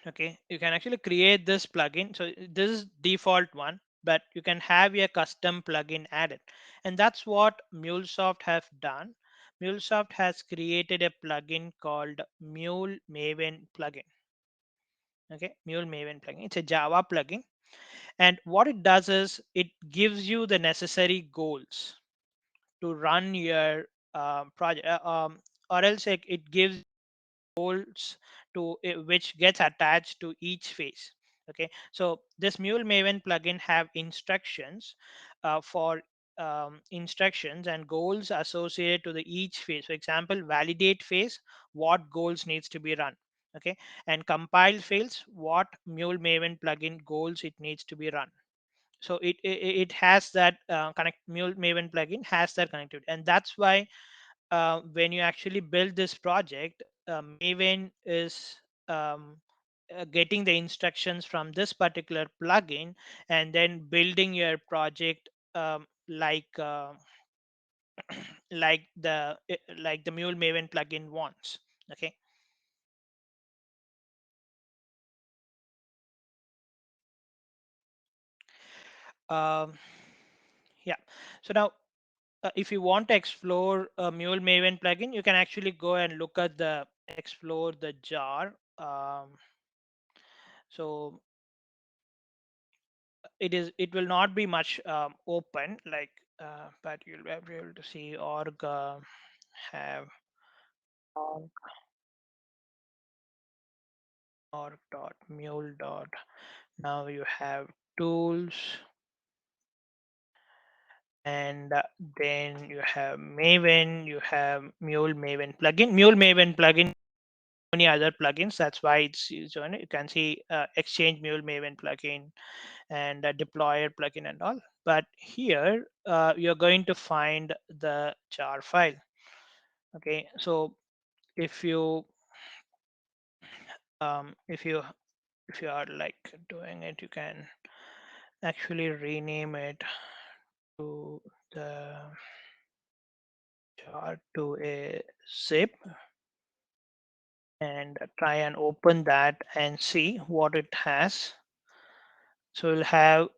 Okay, you can actually create this plugin. So this is default one, but you can have a custom plugin added, and that's what MuleSoft have done. MuleSoft has created a plugin called Mule Maven Plugin. Okay, Mule Maven Plugin, it's a Java plugin, and what it does is it gives you the necessary goals to run your project, or else it gives goals to which gets attached to each phase. Okay, so this Mule Maven plugin have instructions for instructions and goals associated to the each phase. For example, validate phase, what goals needs to be run. Okay, and compile phase, what Mule Maven plugin goals it needs to be run. So it has that connect. Mule Maven plugin has that connectivity, and that's why when you actually build this project, Maven is getting the instructions from this particular plugin, and then building your project like the Mule Maven plugin wants. Okay. Um, yeah. So now if you want to explore a Mule Maven plugin, you can actually go and look at the explore the jar. So it will not be much open, like, but you'll be able to see org have org, org dot mule dot. Now you have tools, and then you have Maven, you have Mule Maven plugin. Mule Maven plugin, many other plugins. That's why it's on it. You can see Exchange Mule Maven plugin and deployer plugin and all. But here you're going to find the jar file. Okay, so if you um, if you if you are like doing it, you can actually rename it to the jar to a zip and try and open that and see what it has. So we'll have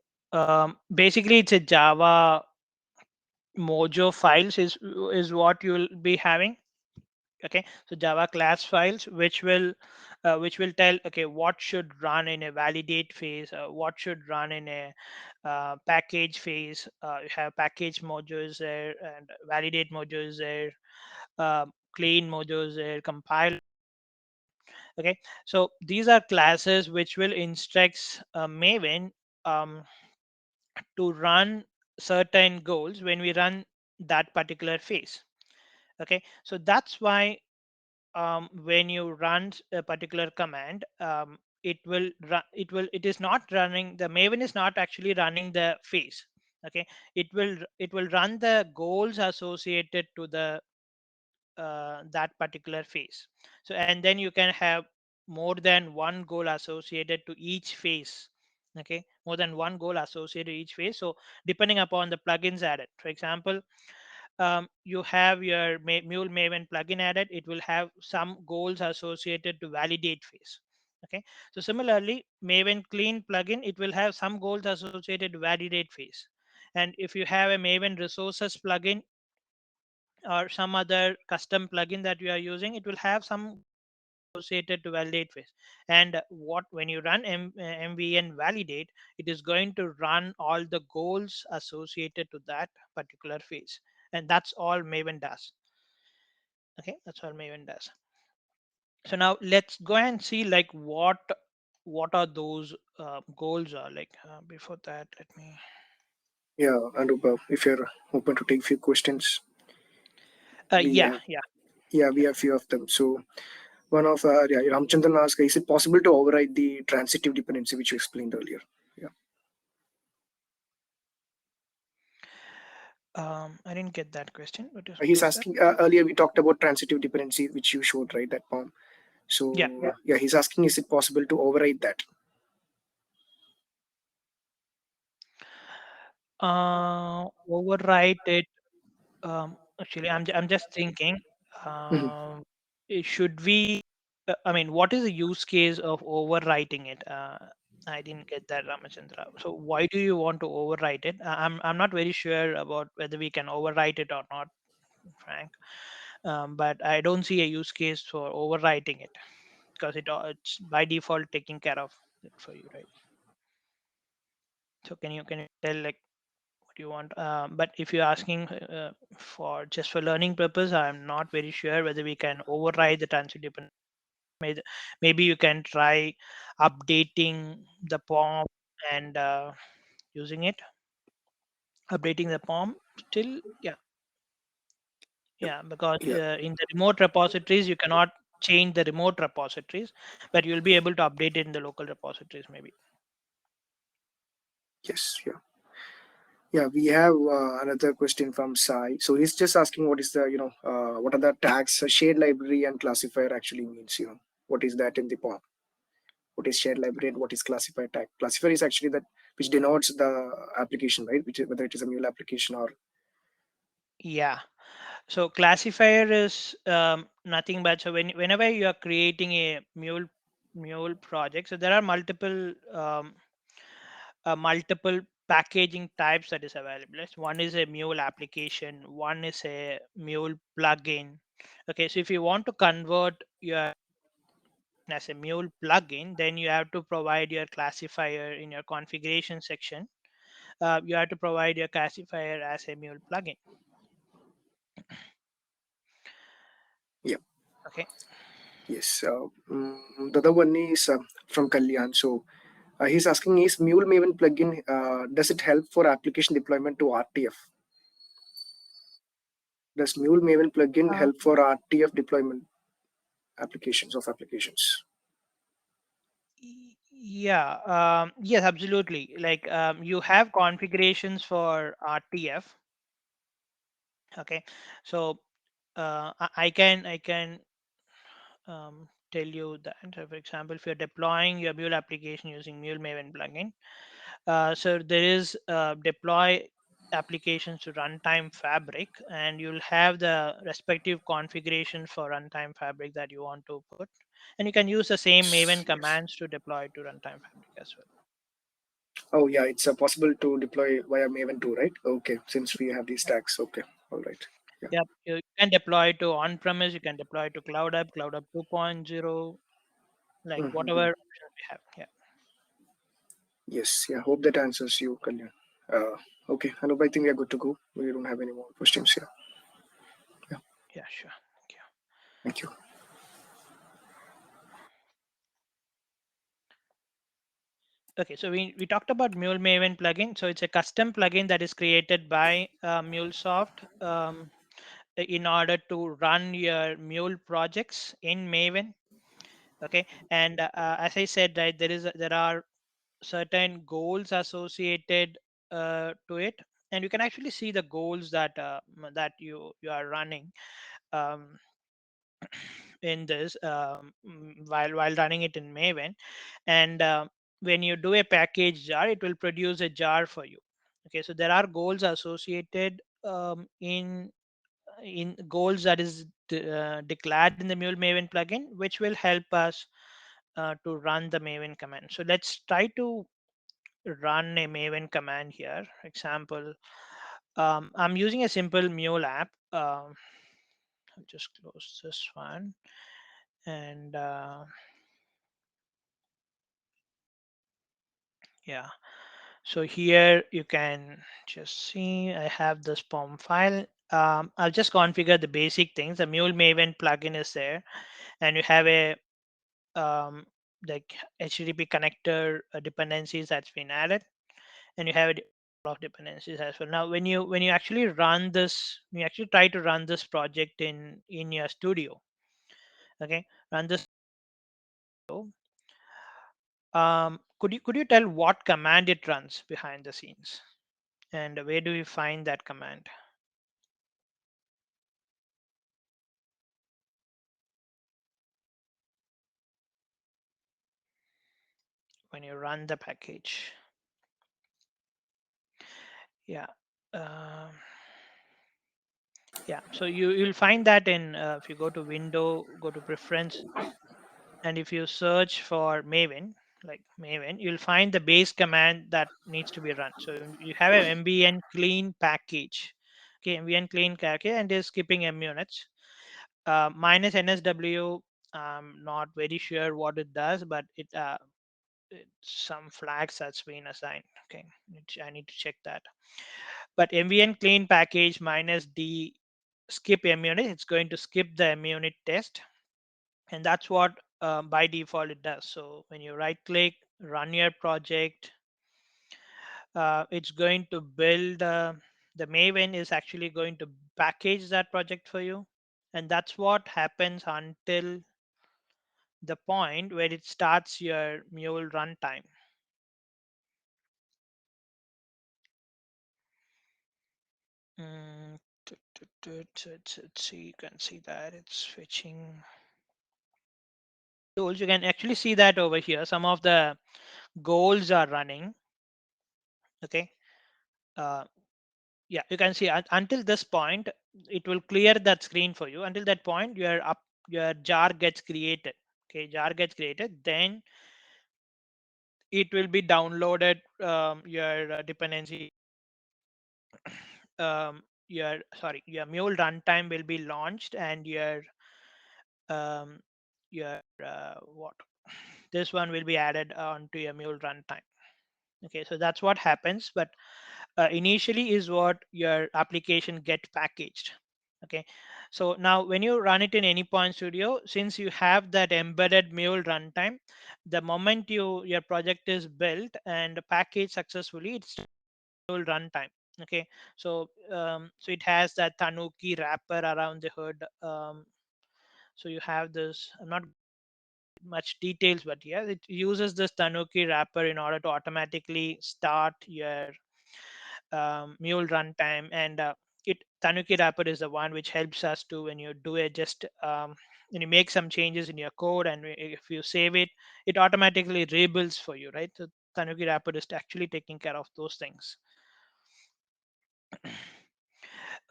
basically it's a Java Mojo files is what you'll be having. Okay, so Java class files which will tell, okay, what should run in a validate phase, what should run in a package phase. You have package modules there and validate modules there, clean modules there, compile. Okay, so these are classes which will instruct Maven um, to run certain goals when we run that particular phase. Okay, so that's why when you run a particular command, it will run, it is not running, the Maven is not actually running the phase. Okay, it will run the goals associated to the that particular phase. So and then you can have more than one goal associated to each phase. Okay, more than one goal associated to each phase. So depending upon the plugins added, for example, you have your Mule Maven plugin added, it will have some goals associated to validate phase. Okay, so similarly, Maven Clean plugin, it will have some goals associated to validate phase. And if you have a Maven Resources plugin or some other custom plugin that you are using, it will have some associated to validate phase. And what when you run mvn validate, it is going to run all the goals associated to that particular phase, and that's all Maven does. Okay, that's all Maven does. So now let's go and see like what are those goals are like. Before that, let me Yeah, Anup, if you're open to take few questions, we yeah, have, yeah. yeah, we have few of them. So one of yeah, Ramchandran asked, is it possible to override the transitive dependency which you explained earlier? Yeah, I didn't get that question. What he's was that? asking earlier we talked about transitive dependency which you showed, right, that form. Yeah. So yeah, he's asking, is it possible to override that? Overwrite it. Actually, I'm just thinking. Mhm. Um, should we? I mean, what is the use case of overwriting it? I didn't get that, Ramachandra. So why do you want to overwrite it? I'm not very sure about whether we can overwrite it or not, Frank. But I don't see a use case for overwriting it because it's by default taking care of it for you, right? So can you tell like what you want? But if you're asking for just for learning purpose, I'm not very sure whether we can override the transit dependent. Maybe you can try updating the POM and using it, updating the POM. Still, yeah, Yep. yeah, because Yeah. in the remote repositories you cannot change the remote repositories, but you'll be able to update it in the local repositories maybe. Yes. Yeah. Yeah, we have another question from Sai. So he's just asking, what is the, what are the tags, shared library and classifier actually means, what is that in the POM? What is shared library and what is classifier tag? Classifier is actually that which denotes the application, right? Which is, whether it is a Mule application or. Yeah. So classifier is nothing but, so whenever you are creating a mule project, so there are multiple multiple packaging types that is available. One is a Mule application, one is a Mule plugin. Okay, so if you want to convert your as a Mule plugin, then you have to provide your classifier in your configuration section. You have to provide your classifier as a Mule plugin. Yeah. Okay. Yes. The other one is from Kalyan. So he's asking, is Mule Maven plugin, does it help for application deployment to RTF? Does Mule Maven plugin Uh, help for RTF deployment applications of applications? yeah. Yes, absolutely. Like you have configurations for RTF. Okay. So I can tell you that. For example, if you're deploying your Mule application using Mule Maven plugin, so there is deploy applications to runtime fabric, and you'll have the respective configuration for runtime fabric that you want to put, and you can use the same Maven Yes. commands to deploy to runtime fabric as well. Oh, yeah, it's possible to deploy via Maven too, right? Okay, since we have these tags. Okay, all right. Yeah. Yep, you can deploy to on-premise, you can deploy to Cloudhub 2.0, like Mm-hmm. whatever options we have. Yeah, Yes, yeah, hope that answers you, Kalyan. Okay, Anup, I think we are good to go. We don't have any more questions here. Yeah, yeah, sure. Thank you. thank you. Okay, so we talked about Mule Maven plugin. So it's a custom plugin that is created by MuleSoft in order to run your Mule projects in Maven. Okay, and as I said, right, there are certain goals associated to it, and you can actually see the goals that that you are running. Um, in this while running it in Maven, and when you do a package jar, it will produce a jar for you. Okay, so there are goals associated in goals that is declared in the Mule Maven plugin, which will help us to run the Maven command. So let's try to run a Maven command here. Example, I'm using a simple Mule app. I'll just close this one, and yeah, so here you can just see I have this POM file. I'll just configure the basic things. The Mule Maven plugin is there, and you have a um, like HTTP connector dependencies that's been added, and you have a lot of dependencies as well. Now, when you actually run this, you actually try to run this project in your studio. Okay, run this. Could you tell what command it runs behind the scenes, and where do we find that command when you run the package? Yeah. um, yeah, so you'll find that in if you go to window, go to preference, and if you search for Maven, like Maven, you'll find the base command that needs to be run. So you have a MVN clean package. Okay, MVN clean package, and is skipping munits. Minus NSW, I'm not very sure what it does, but it's some flags that's been assigned. Okay, I need to check that. But MVN clean package minus D skip munit, it's going to skip the munit test, and that's what by default it does. So when you right click, run your project, it's going to build the Maven is actually going to package that project for you, and that's what happens until the point where it starts your Mule runtime. Mm, let's see, you can see that it's switching tools. You can actually see that over here. Some of the goals are running. Okay. Uh, yeah, you can see until this point, it will clear that screen for you. Until that point, your jar gets created. Okay, jar gets created. Then it will be downloaded, your dependency, your Mule runtime will be launched, and um, your what this one will be added onto your Mule runtime. Okay, so that's what happens. But initially is what your application get packaged. Okay, so now when you run it in Anypoint Studio, since you have that embedded Mule runtime, the moment your project is built and packaged successfully, it's Mule runtime. Okay, so it has that Tanuki wrapper around the hood. So you have this. I'm not much details, but yeah, it uses this Tanuki wrapper in order to automatically start your Mule runtime, and it Tanuki wrapper is the one which helps us to, when you do it, just when you make some changes in your code, and if you save it, it automatically rebuilds for you, right? So Tanuki wrapper is actually taking care of those things.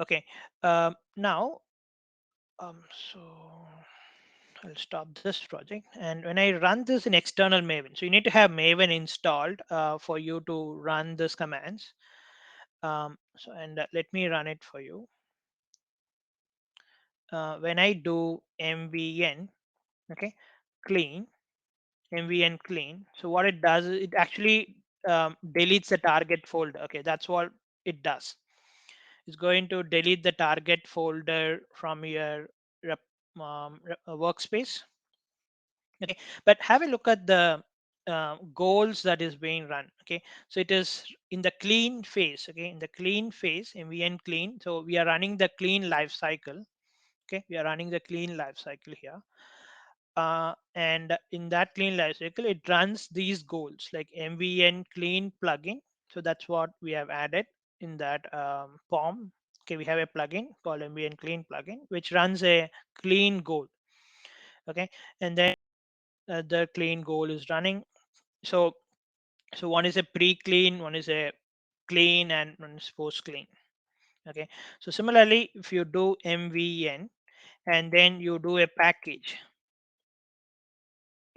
Okay, now so I'll stop this project. And when I run this in external Maven, so you need to have Maven installed for you to run this commands. Let me run it for you. When I do mvn, okay, clean, mvn clean. So what it does is it actually deletes the target folder. Okay, that's what it does. It's going to delete the target folder from your workspace. Okay, but have a look at the goals that is being run. Okay, so it is in the clean phase. Okay, in the clean phase, mvn clean. So we are running the clean life cycle. Okay, we are running the clean life cycle here. And in that clean life cycle, it runs these goals like mvn clean plugin. So that's what we have added in that POM. Okay, we have a plugin called mvn clean plugin which runs a clean goal. Okay, and then the clean goal is running. So one is a pre-clean, one is a clean, and one is post-clean. Okay, so similarly, if you do mvn and then you do a package,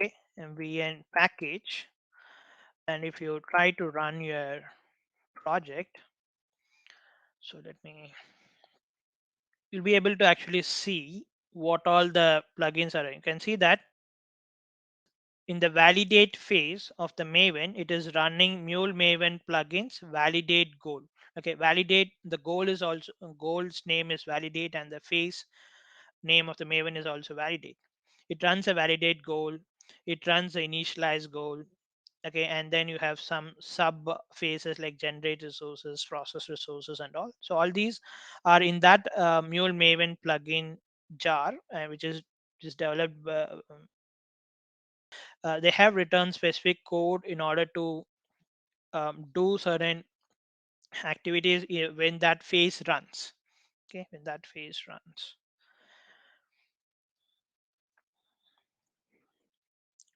okay, mvn package, and if you try to run your project, so let me, you'll be able to actually see what all the plugins are. You can see that in the validate phase of the Maven, it is running Mule Maven plugins validate goal. Okay, validate, the goal is also, goal's name is validate, and the phase name of the Maven is also validate. It runs a validate goal, it runs the initialize goal. Okay, and then you have some sub phases like generate resources, process resources, and all. So all these are in that Mule Maven plugin jar, which is just developed they have written specific code in order to do certain activities when that phase runs. Okay, when that phase runs.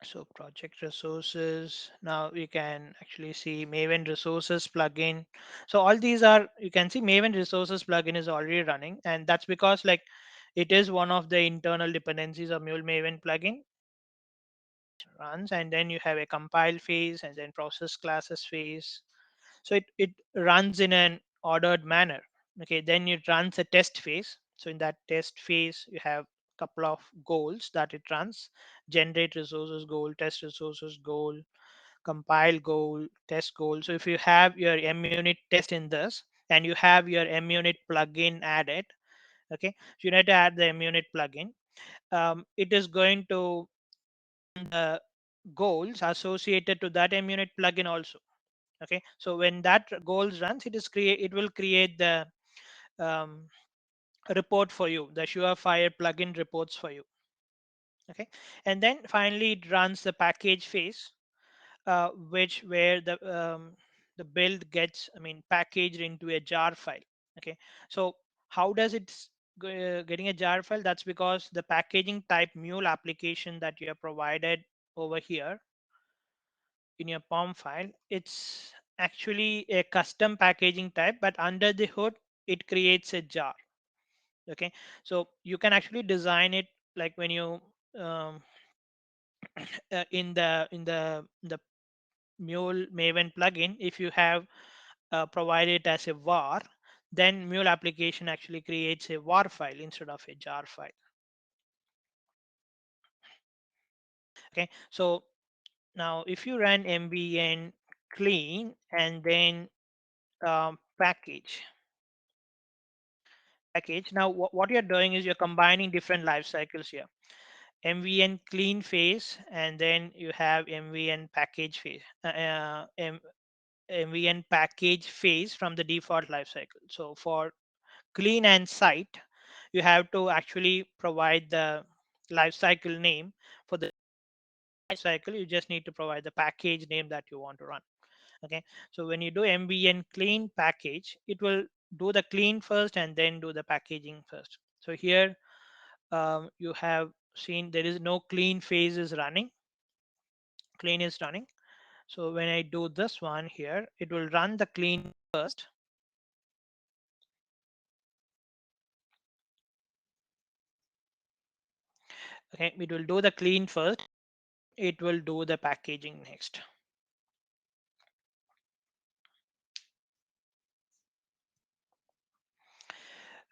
So project resources, now we can actually see Maven resources plugin. So all these are, you can see Maven resources plugin is already running, and that's because like it is one of the internal dependencies of Mule Maven plugin runs. And then you have a compile phase and then process classes phase. So it runs in an ordered manner. Okay, then it runs a test phase. So in that test phase, you have a couple of goals that it runs: generate resources goal, test resources goal, compile goal, test goal. So if you have your munit test in this and you have your munit plugin added, okay, so you need to add the munit plugin. It is going to the goals associated to that munit plugin also. Okay, so when that goals runs, it will create the um, report for you, the surefire plugin reports for you. Okay, and then finally it runs the package phase, which where the build gets, I mean, packaged into a jar file. Okay, so how does it getting a jar file? That's because the packaging type mule application that you have provided over here in your POM file, it's actually a custom packaging type, but under the hood, it creates a jar. Okay, so you can actually design it like when you um, in the Mule Maven plugin, if you have provided it as a var, then Mule application actually creates a var file instead of a jar file. Okay, so now if you run mvn clean and then package, now what you're doing is you're combining different life cycles here. MVN clean phase, and then you have MVN package phase, MVN package phase from the default lifecycle. So for clean and site, you have to actually provide the lifecycle name. For the lifecycle, you just need to provide the package name that you want to run. Okay, so when you do MVN clean package, it will do the clean first and then do the packaging first. So here you have seen there is no clean phase is running. Clean is running. So when I do this one here, it will run the clean first. Okay, it will do the clean first. It will do the packaging next.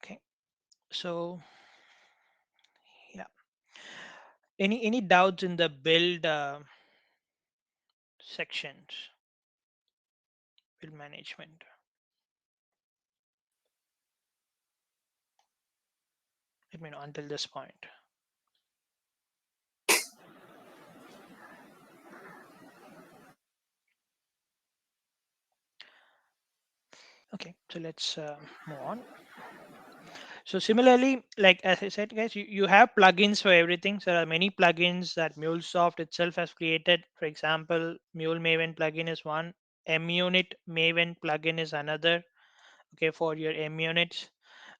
Okay, so yeah. Any doubts in the build sections, build management? Let me know until this point. Okay, so let's move on. So similarly, like as I said, guys, you have plugins for everything. So there are many plugins that MuleSoft itself has created. For example, Mule Maven plugin is one. MUnit Maven plugin is another. Okay, for your MUnits.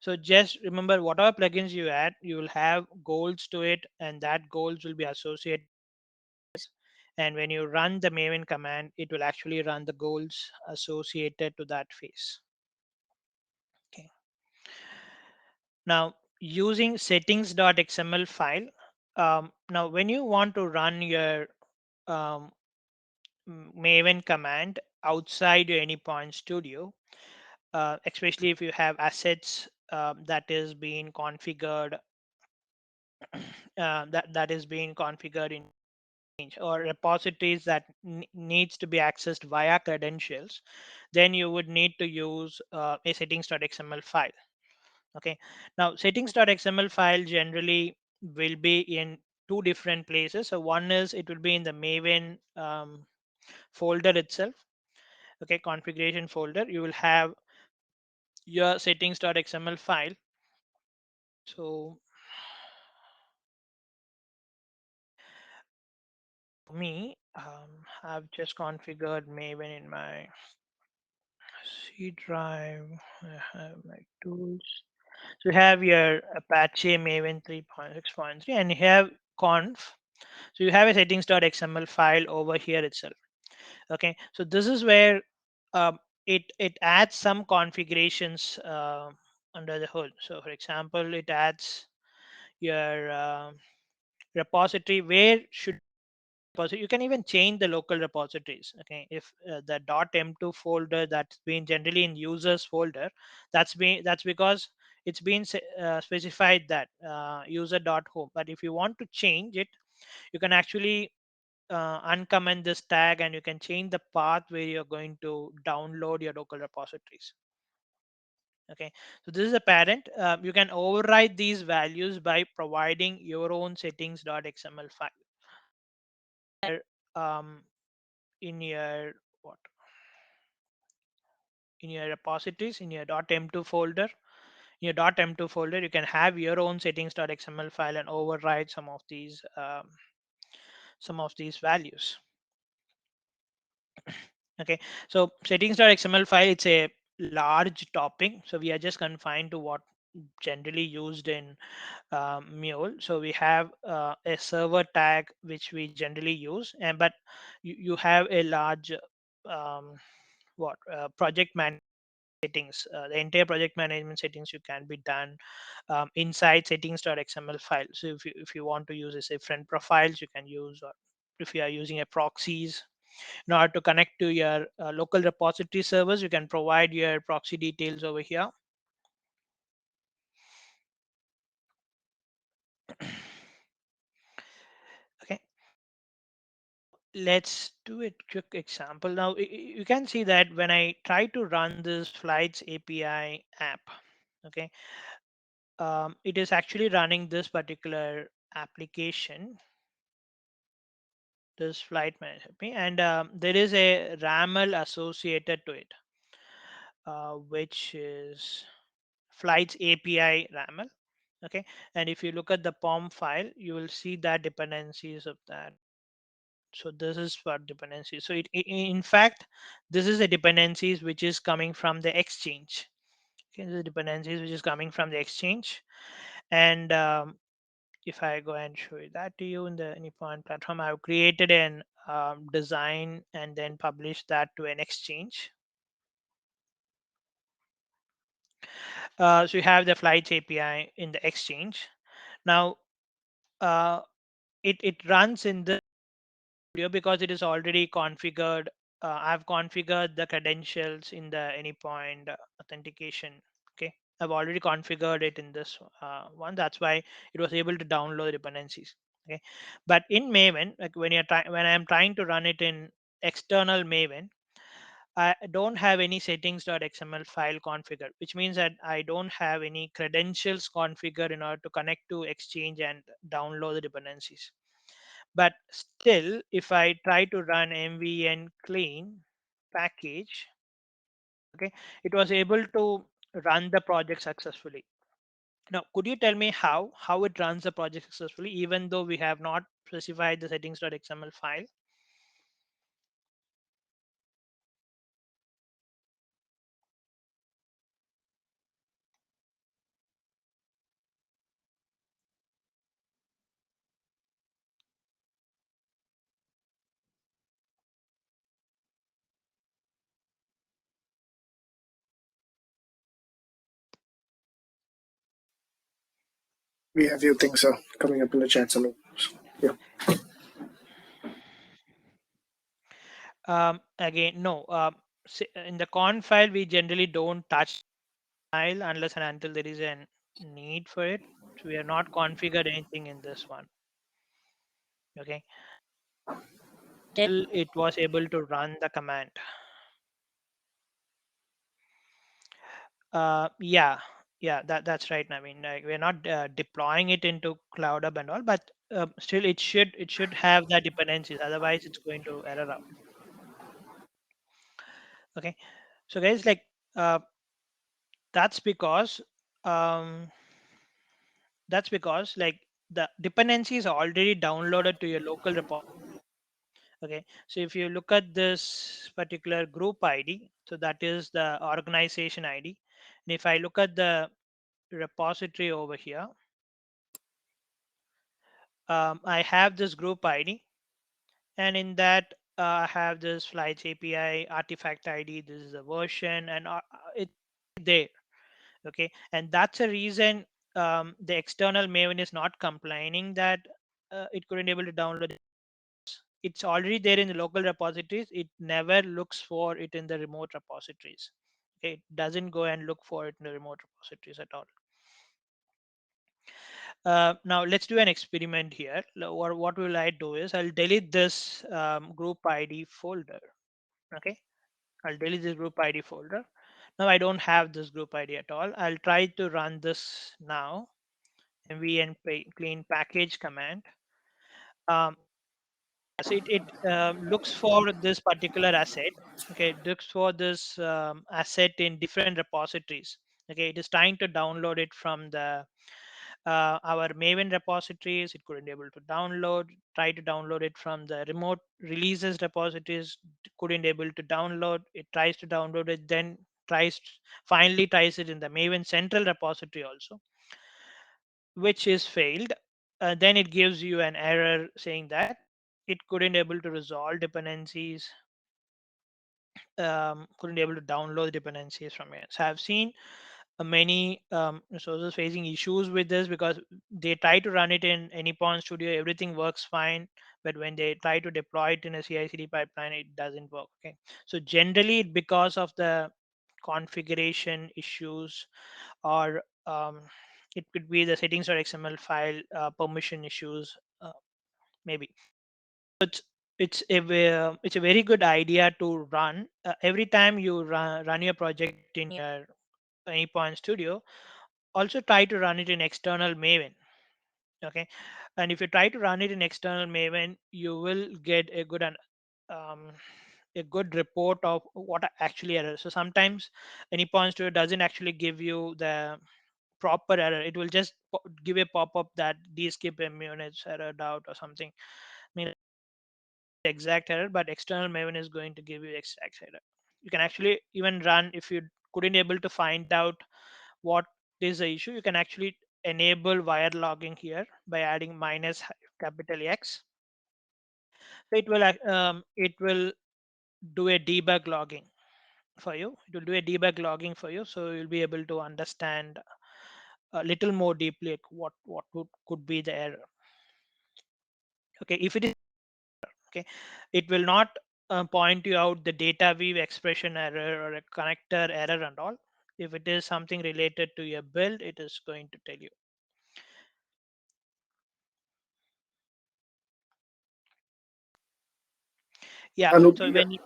So just remember, whatever plugins you add, you will have goals to it, and that goals will be associated. And when you run the Maven command, it will actually run the goals associated to that phase. Okay. Now, using settings.xml file. Now, when you want to run your um, Maven command outside your Anypoint Studio, especially if you have assets that is being configured, that is being configured in or repositories that needs to be accessed via credentials, then you would need to use a settings.xml file. Okay, now settings.xml file generally will be in two different places. So one is it will be in the Maven folder itself. Okay, configuration folder. You will have your settings.xml file. So for me, I've just configured Maven in my C drive. I have my tools. So you have your Apache Maven 3.6.3 and you have conf. So you have a settings.xml file over here itself. Okay, so this is where it adds some configurations under the hood. So for example, it adds your repository. Where should repository? You can even change the local repositories. Okay, if the .m2 folder that's been generally in users folder, that's because it's been specified that user.home. But if you want to change it, you can actually uncomment this tag and you can change the path where you're going to download your local repositories. Okay, so this is a parent. You can override these values by providing your own settings.xml file. Um, in your what in your repositories in your .m2 folder, in your .m2 folder, you can have your own settings.xml file and override some of these values. Okay, so settings.xml file, it's a large topic, so we are just confined to what generally used in Mule. So we have a server tag which we generally use, and but you have a large project management settings. The entire project management settings you can be done inside settings.xml file. So if you want to use say friend profiles, you can use, or if you are using a proxies, In order to connect to your local repository servers, you can provide your proxy details over here. Okay, let's do a quick example. Now you can see that when I try to run this flights API app, okay, it is actually running this particular application, this flight manager, okay, and there is a raml associated to it, which is flights API raml. Okay, and if you look at the POM file, you will see that dependencies of that. So this is for dependencies. So in fact, this is the dependencies which is coming from the exchange. Okay, the dependencies which is coming from the exchange. And if I go and show you that to you in the Anypoint platform, I've created an design and then published that to an exchange. So you have the flights API in the exchange. Now uh, it runs in the studio because it is already configured. I've configured the credentials in the Anypoint authentication. Okay, I've already configured it in this one. That's why it was able to download dependencies. Okay, but in Maven, like when I'm trying to run it in external Maven, I don't have any settings.xml file configured, which means that I don't have any credentials configured in order to connect to Exchange and download the dependencies. But still, if I try to run mvn clean package, okay, it was able to run the project successfully. Now, could you tell me how it runs the project successfully, even though we have not specified the settings.xml file? We have few things coming up in the chat, so yeah. Again, no. In the con file, we generally don't touch file unless and until there is a need for it. So we have not configured anything in this one. Okay, till it was able to run the command. Yeah, yeah, that's right. I mean, like, we're not deploying it into Cloudhub and all, but still, it should have the dependencies. Otherwise, it's going to error out. Okay, so guys, like uh, that's because um, that's because like the dependency is already downloaded to your local repository. Okay, so if you look at this particular group ID, so that is the organization ID, and if I look at the repository over here, I have this group ID, and in that I have this flights API artifact ID. This is a version, and it's there. Okay, and that's a reason the external Maven is not complaining that it couldn't able to download it. It's already there in the local repositories. It never looks for it in the remote repositories. Okay, it doesn't go and look for it in the remote repositories at all. Now let's do an experiment here. What will I do is I'll delete this group ID folder. Okay, I'll delete this group ID folder. Now I don't have this group ID at all. I'll try to run this now. mvn clean package command. Um, so it looks for this particular asset. Okay, it looks for this asset in different repositories. Okay, it is trying to download it from the our Maven repositories. It couldn't able to download. Try to download it from the remote releases repositories. Couldn't able to download. It tries to download it, then tries finally tries it in the Maven central repository also, which is failed. Then it gives you an error saying that it couldn't able to resolve dependencies, couldn't able to download dependencies from it. So I've seen many resources facing issues with this because they try to run it in Anypoint Studio, everything works fine, but when they try to deploy it in a CI/CD pipeline, it doesn't work. Okay, so generally because of the configuration issues, or it could be the settings.xml file permission issues, maybe. It's it's a very good idea to run every time you run your project in your Anypoint Studio. Also try to run it in external Maven. Okay, and if you try to run it in external Maven, you will get um, a good report of what are actually errors. So sometimes Anypoint Studio doesn't actually give you the proper error. It will just give a pop-up that skip units errored out or something. I mean, exact error, but external Maven is going to give you exact error. You can actually even run, if you couldn't able to find out what is the issue, you can actually enable wire logging here by adding minus capital X. So it will do a debug logging for you. It will do a debug logging for you, so you'll be able to understand a little more deeply like could be the error. Okay, if it is okay, it will not point you out the data weave expression error or a connector error and all. If it is something related to your build, it is going to tell you. Yeah, Anup, so when you,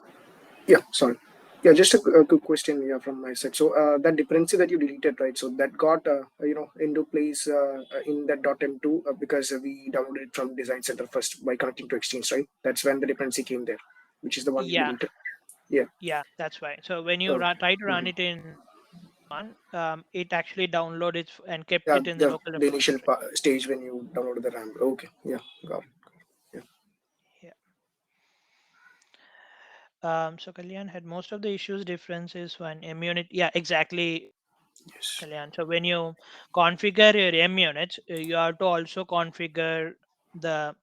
yeah, sorry. Yeah, just a quick question, yeah, from my side. So that dependency that you deleted, right? So that got into place in that .m2 because we downloaded it from Design Center first by connecting to Exchange, right? That's when the dependency came there, which is the one you yeah, deleted. Yeah. yeah, that's why. So when you Oh, try to run mhm. it in one, it actually downloaded it and kept Yeah, it in the the local the initial repository. stage when you downloaded the RAM. Okay. Yeah. Got it. Yeah. Yeah. So Kalyan had most of the issues differences when MUnit. Yeah, exactly, Yes. Kalyan. So when you configure your MUnits, you have to also configure the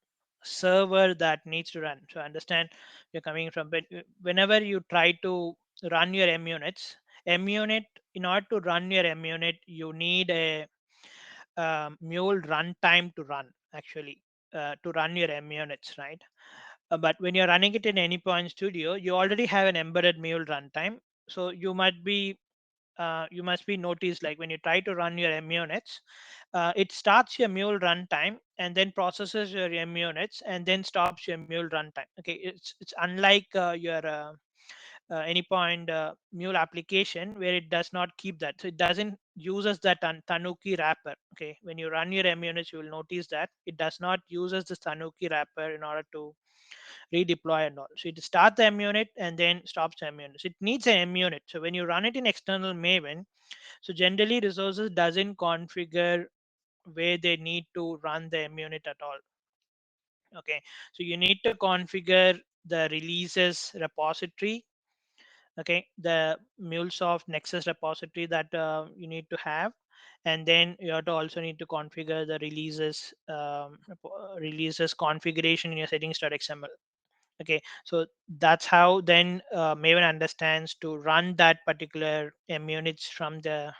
server that needs to run. So understand you're coming from, but whenever you try to run your MUnit, in order to run your MUnit, you need a Mule runtime to run actually to run your MUnits, right? But when you're running it in Anypoint Studio, you already have an embedded Mule runtime. So you must be noticed like when you try to run your MUnits, it starts your Mule runtime and then processes your MUnits and then stops your Mule runtime. Okay, it's unlike your any point Mule application where it does not keep that. So it doesn't uses that Tanuki wrapper. Okay, when you run your MUnits, you will notice that it does not uses this Tanuki wrapper in order to redeploy and all. So it starts the MUnit and then stops the MUnit. So it needs a MUnit. So when you run it in external Maven, so generally resources doesn't configure where they need to run the MUnit at all. Okay, so you need to configure the releases repository. Okay, the MuleSoft Nexus repository that you need to have, and then you have to also need to configure the releases configuration in your settings.xml. Okay, so that's how then Maven understands to run that particular MUnits from the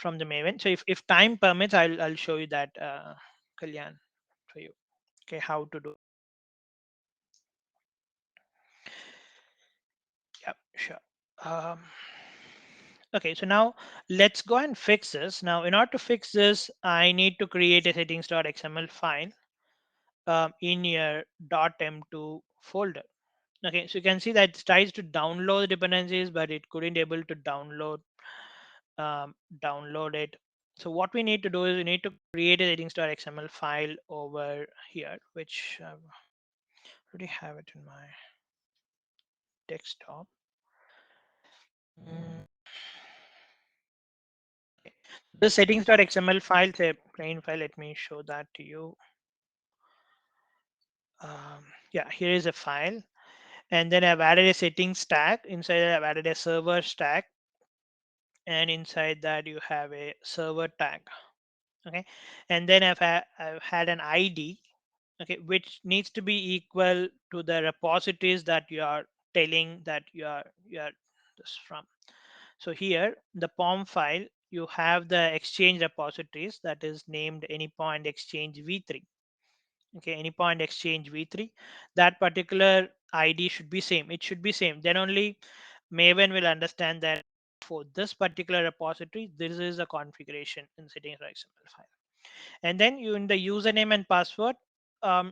Maven. So if time permits, I'll show you that, Kalyan, for you. Okay, how to do. Yeah, sure. Um, okay, so now let's go and fix this. Now, in order to fix this, I need to create a settings.xml file in your .m2 folder. Okay, so you can see that it tries to download dependencies, but it couldn't able to download it. So what we need to do is we need to create a settings.xml file over here, which I already have it in my desktop. Mm, okay. The settings.xml file is a plain file. Let me show that to you. Yeah, here is a file, and then I've added a settings tag. Inside I've added a server tag, and inside that you have a server tag. Okay, and then I've had an ID, okay, which needs to be equal to the repositories that you are telling that you are this from. So here the pom file, you have the exchange repositories that is named anypoint exchange v3. Okay, anypoint exchange v3, that particular id should be same. It should be same, then only Maven will understand that for this particular repository this is a configuration in settings.xml file. And then you, in the username and password,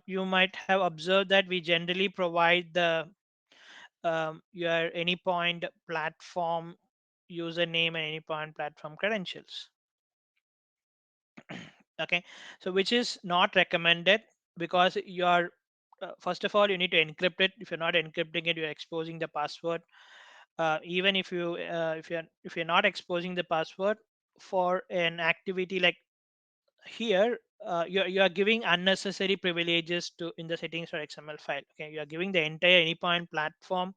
you might have observed that we generally provide the your anypoint platform username and anypoint platform credentials. Okay, so which is not recommended, because you're first of all you need to encrypt it. If you're not encrypting it, you're exposing the password. Even if you're not exposing the password for an activity like here, you are giving unnecessary privileges to in the settings for xml file. Okay, you are giving the entire anypoint platform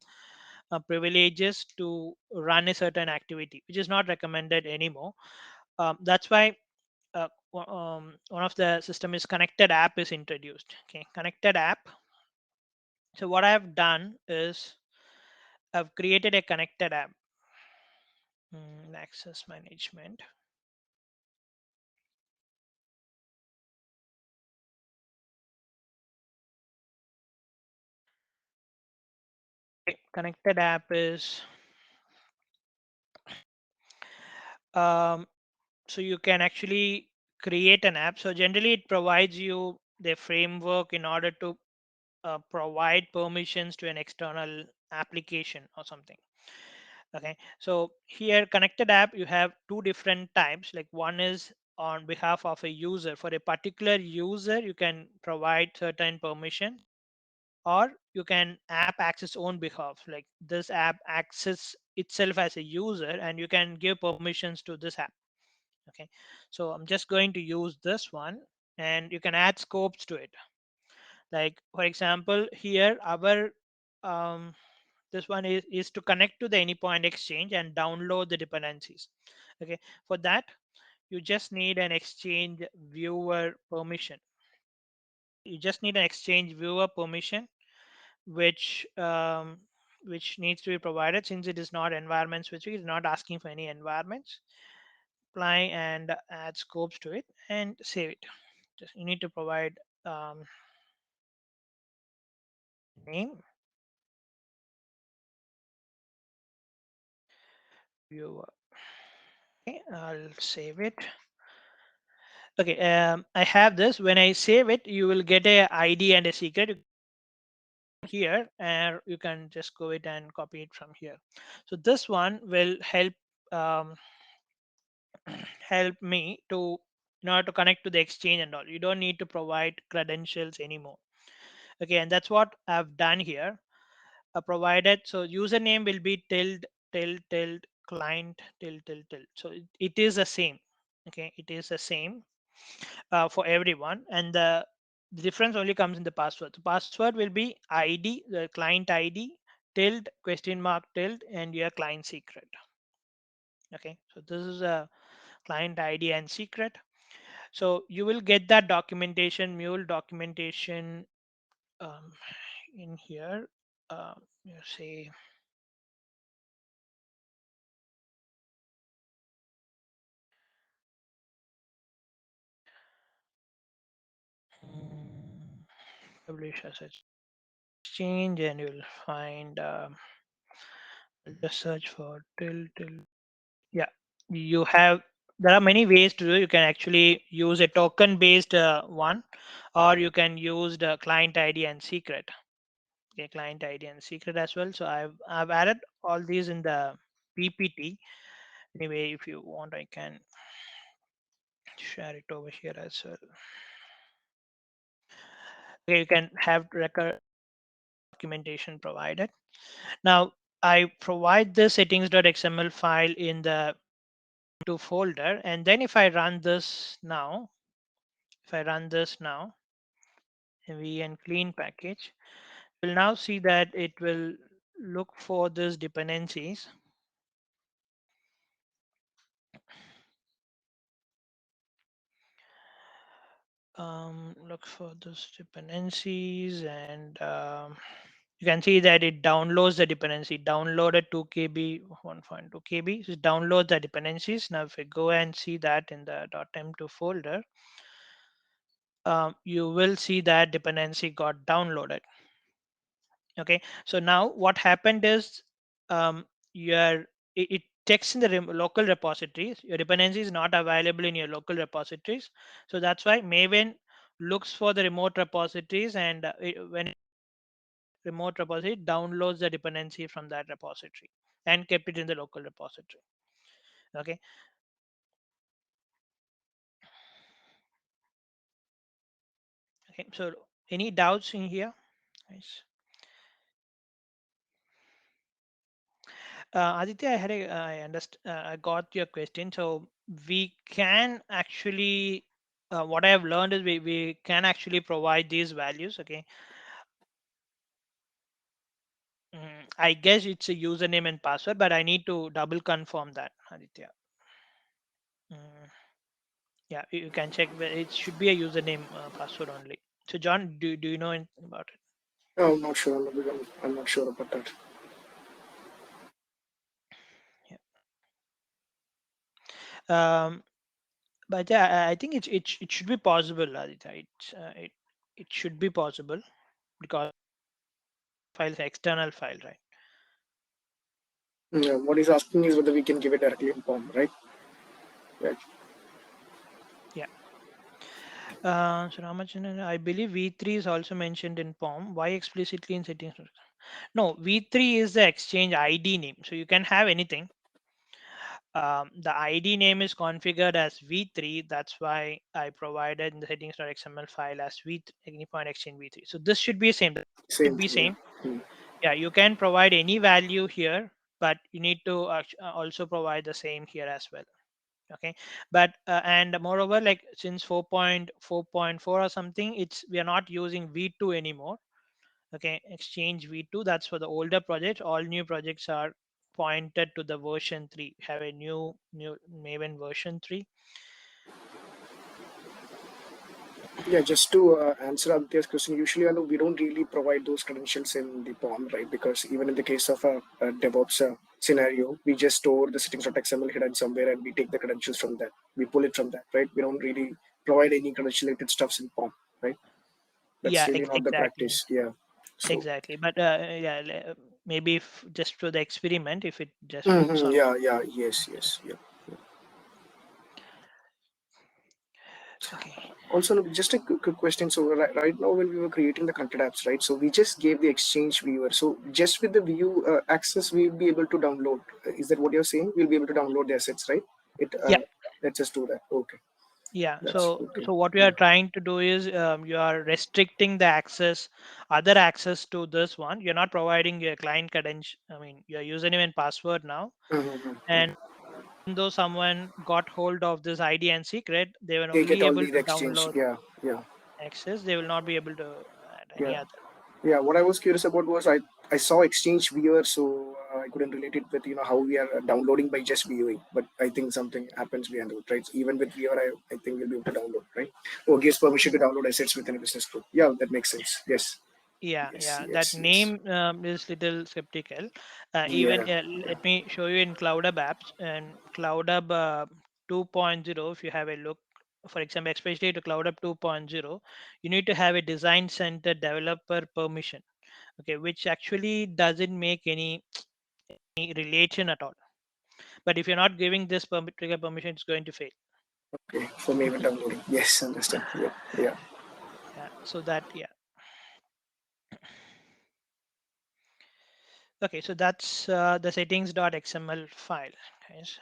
privileges to run a certain activity, which is not recommended anymore. That's why one of the system is connected app is introduced. Okay, connected app. So what I've done is I've created a connected app. Access management. Connected app is so you can actually create an app. So generally it provides you the framework in order to provide permissions to an external application or something. Okay, so here connected app, you have two different types. Like one is on behalf of a user. For a particular user you can provide certain permission, or you can app access own behalf, like this app access itself as a user and you can give permissions to this app. Okay, so I'm just going to use this one, and you can add scopes to it. Like for example here our um, this one is to connect to the anypoint exchange and download the dependencies. Okay, for that you just need an exchange viewer permission. You just need an exchange viewer permission, which needs to be provided. Since it is not environment specific, it's not asking for any environments. Apply and add scopes to it and save it. Just you need to provide name viewer. Okay, I'll save it. Okay, I have this. When I save it, you will get a ID and a secret here, and you can just go it and copy it from here. So this one will help um, help me to in order to connect to the exchange and all. You don't need to provide credentials anymore. Okay, and that's what I've done here. Provided so username will be tilde client tilde. So it is the same. Okay, it is the same for everyone, and the difference only comes in the password. The password will be id, the client id, tilde question mark tilde, and your client secret. Okay, so this is a client id and secret. So you will get that documentation, mule documentation, um, in here. You say publish as exchange, and you'll find just search for till. Yeah, you have, there are many ways to do. You can actually use a token based one, or you can use the client id and secret. Okay, client id and secret as well. So I've added all these in the ppt. Anyway, if you want I can share it over here as well. Okay, you can have record documentation provided. Now I provide the settings.xml file in the to folder, and then if I run this now, and clean package, we'll now see that it will look for these dependencies. Look for those dependencies, and you can see that it downloads the dependency. Downloaded 2 KB, 1.2 KB. So it downloads the dependencies. Now if I go and see that in the .m2 folder, you will see that dependency got downloaded. Okay, so now what happened is, your it checks in the local repositories. Your dependency is not available in your local repositories, so that's why Maven looks for the remote repositories, and when it remote repository, it downloads the dependency from that repository and kept it in the local repository. Okay. Okay, so any doubts in here? Nice. Aditya, I understand. I got your question. So we can actually, what I have learned is we can actually provide these values. Okay. I guess it's a username and password, but I need to double confirm that, Aditya. Mm, yeah, you can check. But it should be a username, password only. So John, do you know anything about it? No, I'm not sure. I'm not sure about that. Yeah. But yeah, I think it should be possible, Aditya. It should be possible because file is external file, right? Yeah, what he's asking is whether we can give it directly in POM, right? Right. Yeah. So Ramachanan, I believe V3 is also mentioned in POM. Why explicitly in settings? No, V3 is the exchange ID name. So you can have anything. The ID name is configured as V3. That's why I provided in the settings.xml file as V3, any point exchange V3. So this should be same. That should Same be thing. Yeah. same. Yeah, you can provide any value here, but you need to also provide the same here as well. Okay, but and moreover, like since 4.4.4 or something, it's we are not using v2 anymore. Okay, exchange v2, that's for the older projects. All new projects are pointed to the version 3. Have a new Maven version 3. Yeah, just to answer Aditya's question, usually I know we don't really provide those credentials in the POM, right? Because even in the case of a DevOps scenario, we just store the settings.xml hidden somewhere and we take the credentials from that. We pull it from that, right? We don't really provide any credential-related stuffs in POM, right? That's Yeah, really not the exactly. practice. Yeah. So, Exactly, but yeah, maybe if just for the experiment, if it just works mhm, on. yeah, yeah, yes, yes, yeah. Okay. Also, just a quick question. So right now, when we were creating the connected apps, right? So we just gave the Exchange viewer. So just with the view access, we'll be able to download. Is that what you're saying? We'll be able to download the assets, right? It Yeah. lets us do that. Okay, Yeah, that's so okay. what we are Yeah. trying to do is, you are restricting the access, other access to this one. You're not providing your client credential, I mean your username and password now. Mm-hmm. And even though someone got hold of this ID and secret, they were They get only able only the to Exchange. download Yeah, yeah, access. They will not be able to add yeah. any other. Yeah, what I was curious about was I saw Exchange Viewer, so I couldn't relate it with how we are downloading by just viewing. But I think something happens behind it, right? So even with Viewer, I think we'll be able to download, right? Or gives permission to download assets within a business group. Yeah, that makes sense. Yes, Yeah, yes, yeah, that yes, yes. name is little skeptical. Even Yeah. let me show you in Cloudhub apps and Cloudhub 2.0. If you have a look, for example, especially to Cloudhub 2.0, you need to have a design center developer permission. Okay, which actually doesn't make any relation at all. But if you're not giving this trigger permission, it's going to fail. Okay. For me, even downloading. Yes, understand. Yeah, yeah. Yeah, so that, yeah. Okay, so that's the settings.xml file. Guys.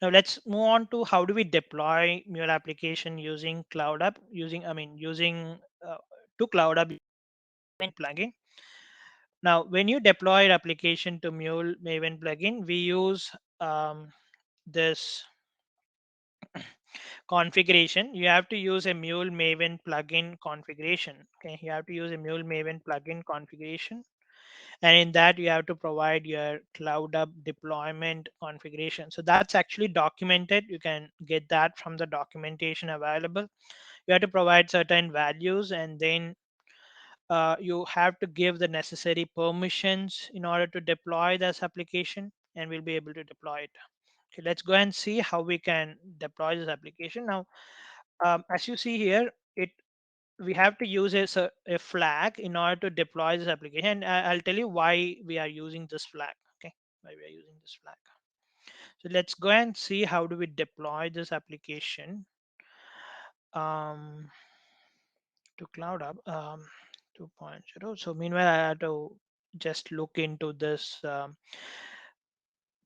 Now let's move on to how do we deploy Mule application using Cloudhub, using to Cloudhub plugin. Now, when you deploy application to Mule Maven plugin, we use this configuration. You have to use a Mule Maven plugin configuration. Okay, you have to use a Mule Maven plugin configuration, and in that you have to provide your CloudHub deployment configuration. So that's actually documented. You can get that from the documentation available. You have to provide certain values, and then you have to give the necessary permissions in order to deploy this application, and we'll be able to deploy it. Okay, let's go and see how we can deploy this application now. As you see here, it we have to use a flag in order to deploy this application. And I'll tell you why we are using this flag. Okay, why we are using this flag. So let's go and see how do we deploy this application um, to Cloudhub 2.0. So meanwhile, I have to just look into this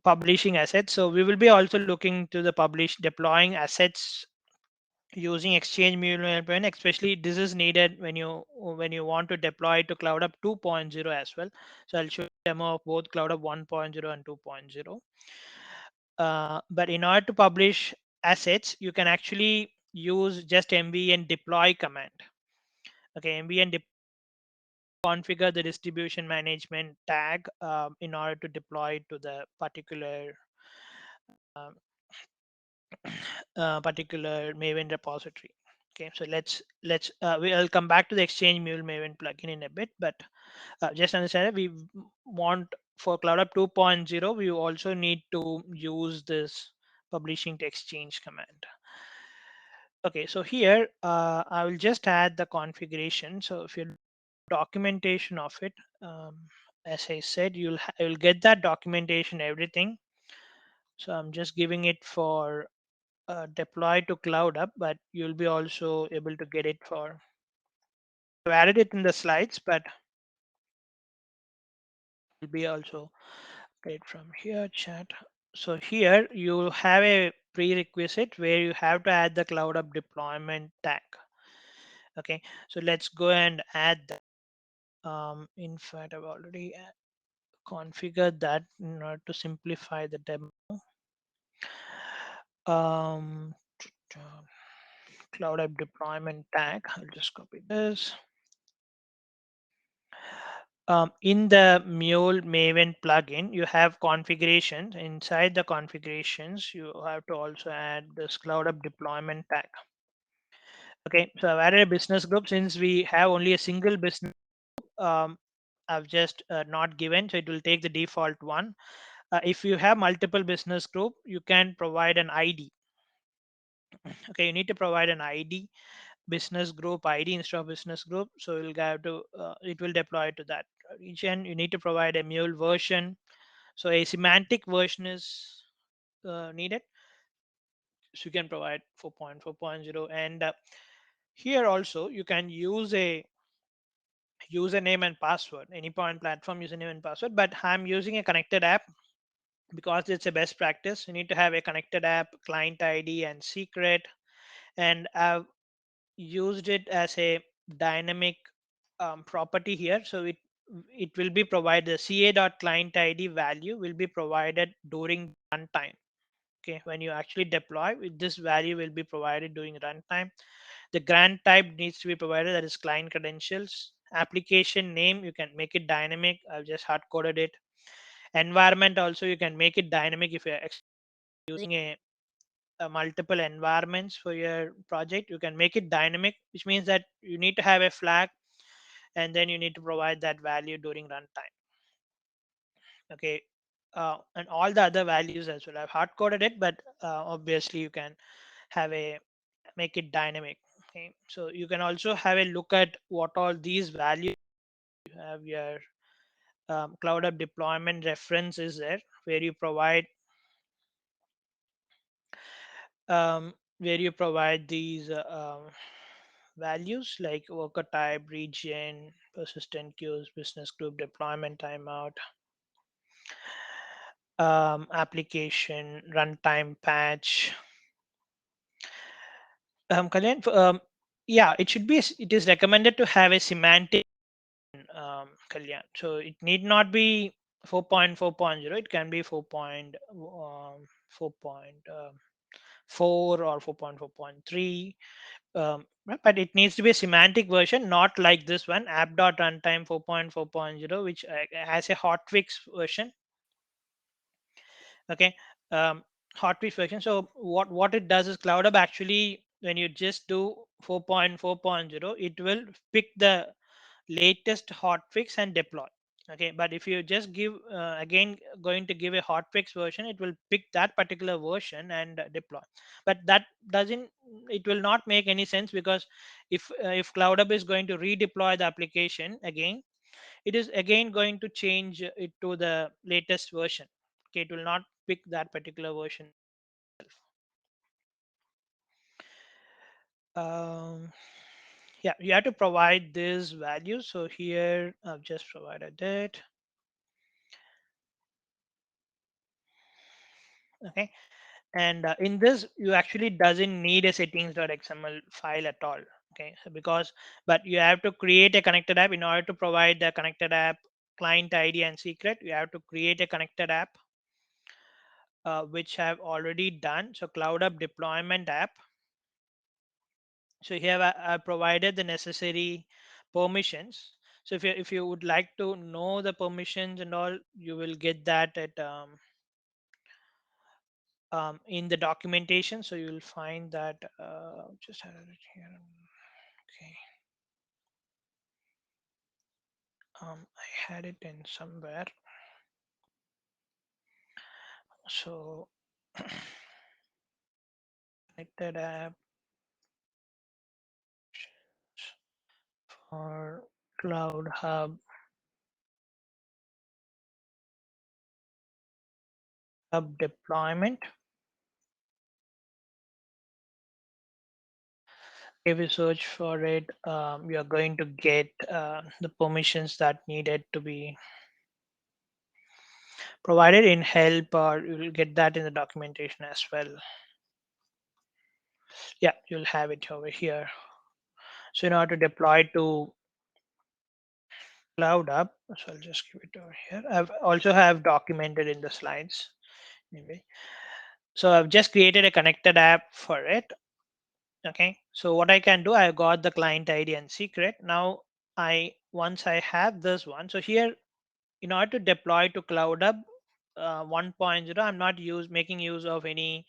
publishing assets. So we will be also looking to the publish deploying assets using Exchange Mule Maven Plugin. Especially this is needed when you want to deploy to CloudHub 2.0 as well. So I'll show you a demo of both CloudHub 1.0 and 2.0. But in order to publish assets, you can actually use just mv and deploy command. Okay, mv and configure the distribution management tag in order to deploy to the um, particular Maven repository. Okay, so we'll come back to the Exchange Mule Maven plugin in a bit, but just understand that we want for CloudHub 2.0, we also need to use this publishing to exchange command. Okay, so here I will just add the configuration. So if you documentation of it, as I said, you'll get that documentation, everything. So I'm just giving it for deploy to CloudHub, but you'll be also able to get it for. I've added it in the slides, but will be also get it from here chat. So here you have a prerequisite where you have to add the CloudHub deployment tag. Okay, so let's go and add that. In fact, I've already configured that in order to simplify the demo. Um, Cloud App Deployment tag. I'll just copy this. In the Mule Maven plugin, you have configurations. Inside the configurations, you have to also add this Cloud App Deployment tag. Okay, so I've added a business group. Since we have only a single business, I've just not given, so it will take the default one. If you have multiple business group, you can provide an ID. Okay, you need to provide an ID, business group ID instead of business group. So you'll have to it will deploy to that region. You need to provide a mule version. So a semantic version is needed. So you can provide 4.4.0, and here also you can use a username and password, any point platform username and password. But I'm using a connected app because it's a best practice. You need to have a connected app, client ID, and secret. And I've used it as a dynamic property here. So it will be provided, the ca.client ID value will be provided during runtime. Okay, when you actually deploy, this value will be provided during runtime. The grant type needs to be provided, that is client credentials. Application name, you can make it dynamic. I've just hard coded it. Environment also, you can make it dynamic if you're using a multiple environments for your project. You can make it dynamic, which means that you need to have a flag, and then you need to provide that value during runtime. Okay, and all the other values as well. I've hard coded it, but obviously you can have a make it dynamic. Okay, so you can also have a look at what all these values. You have your cloud app deployment reference is there, where you provide these values like worker type, region, persistent queues, business group, deployment timeout, application, runtime patch. Kalyan, yeah, it should be. It is recommended to have a semantic, Kalyan. So it need not be 4.4.0. It can be 4.4 or 4.4.3. But it needs to be a semantic version, not like this one, app.runtime 4.4.0, which has a hotfix version. Okay, hotfix version. So what it does is CloudHub actually, when you just do 4.4.0, it will pick the latest hotfix and deploy. Okay, but if you just give again going to give a hotfix version, it will pick that particular version and deploy. But that doesn't, it will not make any sense, because if Cloudhub is going to redeploy the application again, it is again going to change it to the latest version. Okay, it will not pick that particular version itself. um, yeah, you have to provide this value. So here I've just provided it. Okay, and in this you actually doesn't need a settings.xml file at all. Okay, so because, but you have to create a connected app. In order to provide the connected app client id and secret, you have to create a connected app, which I've already done. So Cloudhub deployment app. So here I provided the necessary permissions. So if you would like to know the permissions and all, you will get that at in the documentation. So you will find that just had it here. Okay, I had it in somewhere. So connected app for Cloud Hub deployment. If you search for it, you are going to get the permissions that needed to be provided in help, or you will get that in the documentation as well. Yeah, you'll have it over here. So in order to deploy to Cloudhub, so I'll just give it over here. I've also have documented in the slides. Anyway, so I've just created a connected app for it. Okay, so what I can do, I got the client ID and secret. Now once I have this one, so here in order to deploy to Cloudhub 1.0, I'm not making use of any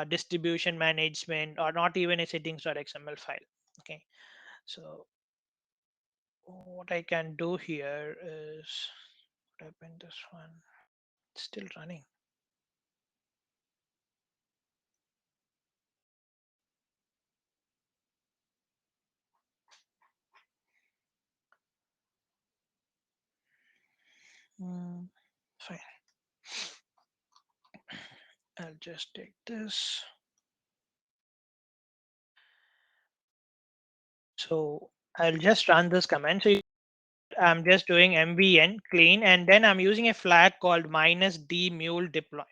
distribution management, or not even a settings.xml file. Okay, so what I can do here is, what happened this one? It's still running. Fine. I'll just take this. So I'll just run this command. So I'm just doing mvn clean, and then I'm using a flag called -d mule deploy.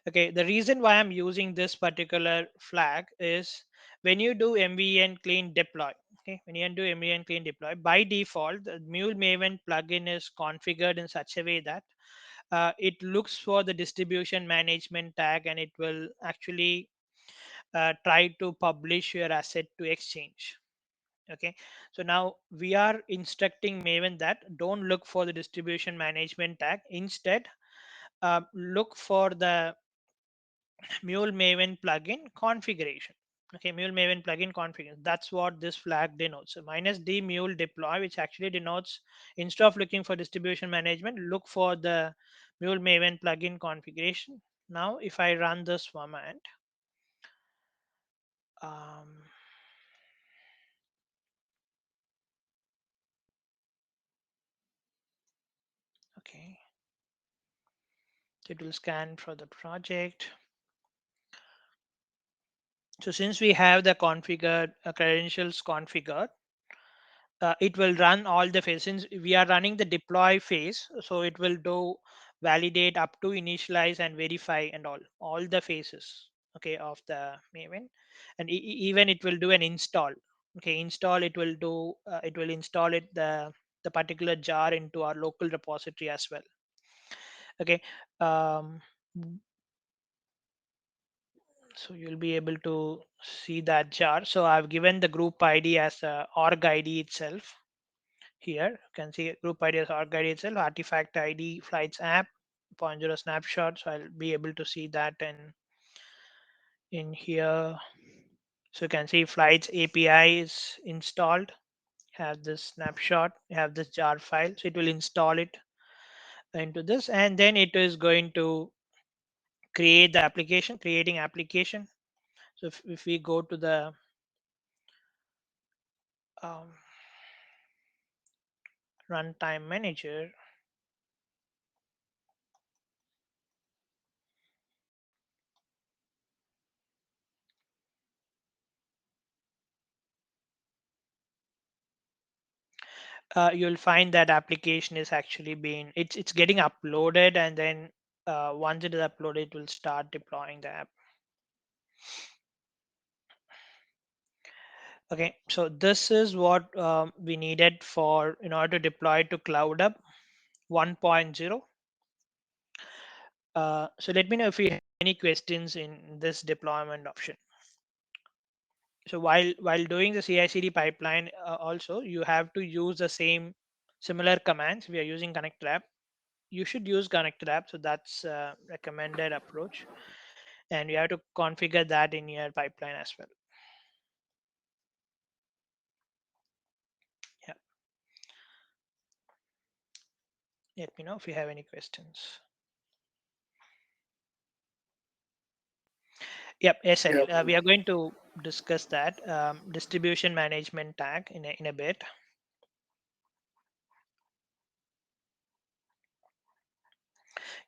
Okay, the reason why I'm using this particular flag is when you do mvn clean deploy, okay, when you do mvn clean deploy, by default, the Mule Maven plugin is configured in such a way that it looks for the distribution management tag, and it will actually try to publish your asset to exchange. Okay, so now we are instructing Maven that don't look for the distribution management tag. Instead, look for the Mule Maven plugin configuration. Okay, Mule Maven plugin configuration. That's what this flag denotes. So -d mule deploy, which actually denotes, instead of looking for distribution management, look for the Mule Maven plugin configuration. Now, if I run this command, um, okay, it will scan for the project. So since we have the configured credentials configured, it will run all the phases. Since we are running the deploy phase, so it will do validate up to initialize and verify and all the phases, okay, of the Maven, and even it will do an install. Okay, install, it will do it will install it the particular jar into our local repository as well. Okay, um, so you'll be able to see that jar. So I've given the group ID as org ID itself. Here you can see group ID as org ID itself, artifact ID, flights app, 0.0 snapshot. So I'll be able to see that in here. So you can see flights API is installed, have this snapshot, you have this jar file, so it will install it into this, and then it is going to create the application, creating application. So if we go to the um, runtime manager, you'll find that application is actually being, it's getting uploaded, and then once it is uploaded, it will start deploying the app. Okay, so this is what we needed for in order to deploy to Cloudhub 1.0. So let me know if you have any questions in this deployment option. So while doing the CI/CD pipeline, also you have to use the same similar commands. We are using connector app. You should use connector app. So that's a recommended approach, and you have to configure that in your pipeline as well. Yeah. Let me know if you have any questions. Yep. Yes, Yeah. Anil. We are going to discuss that distribution management tag in a bit.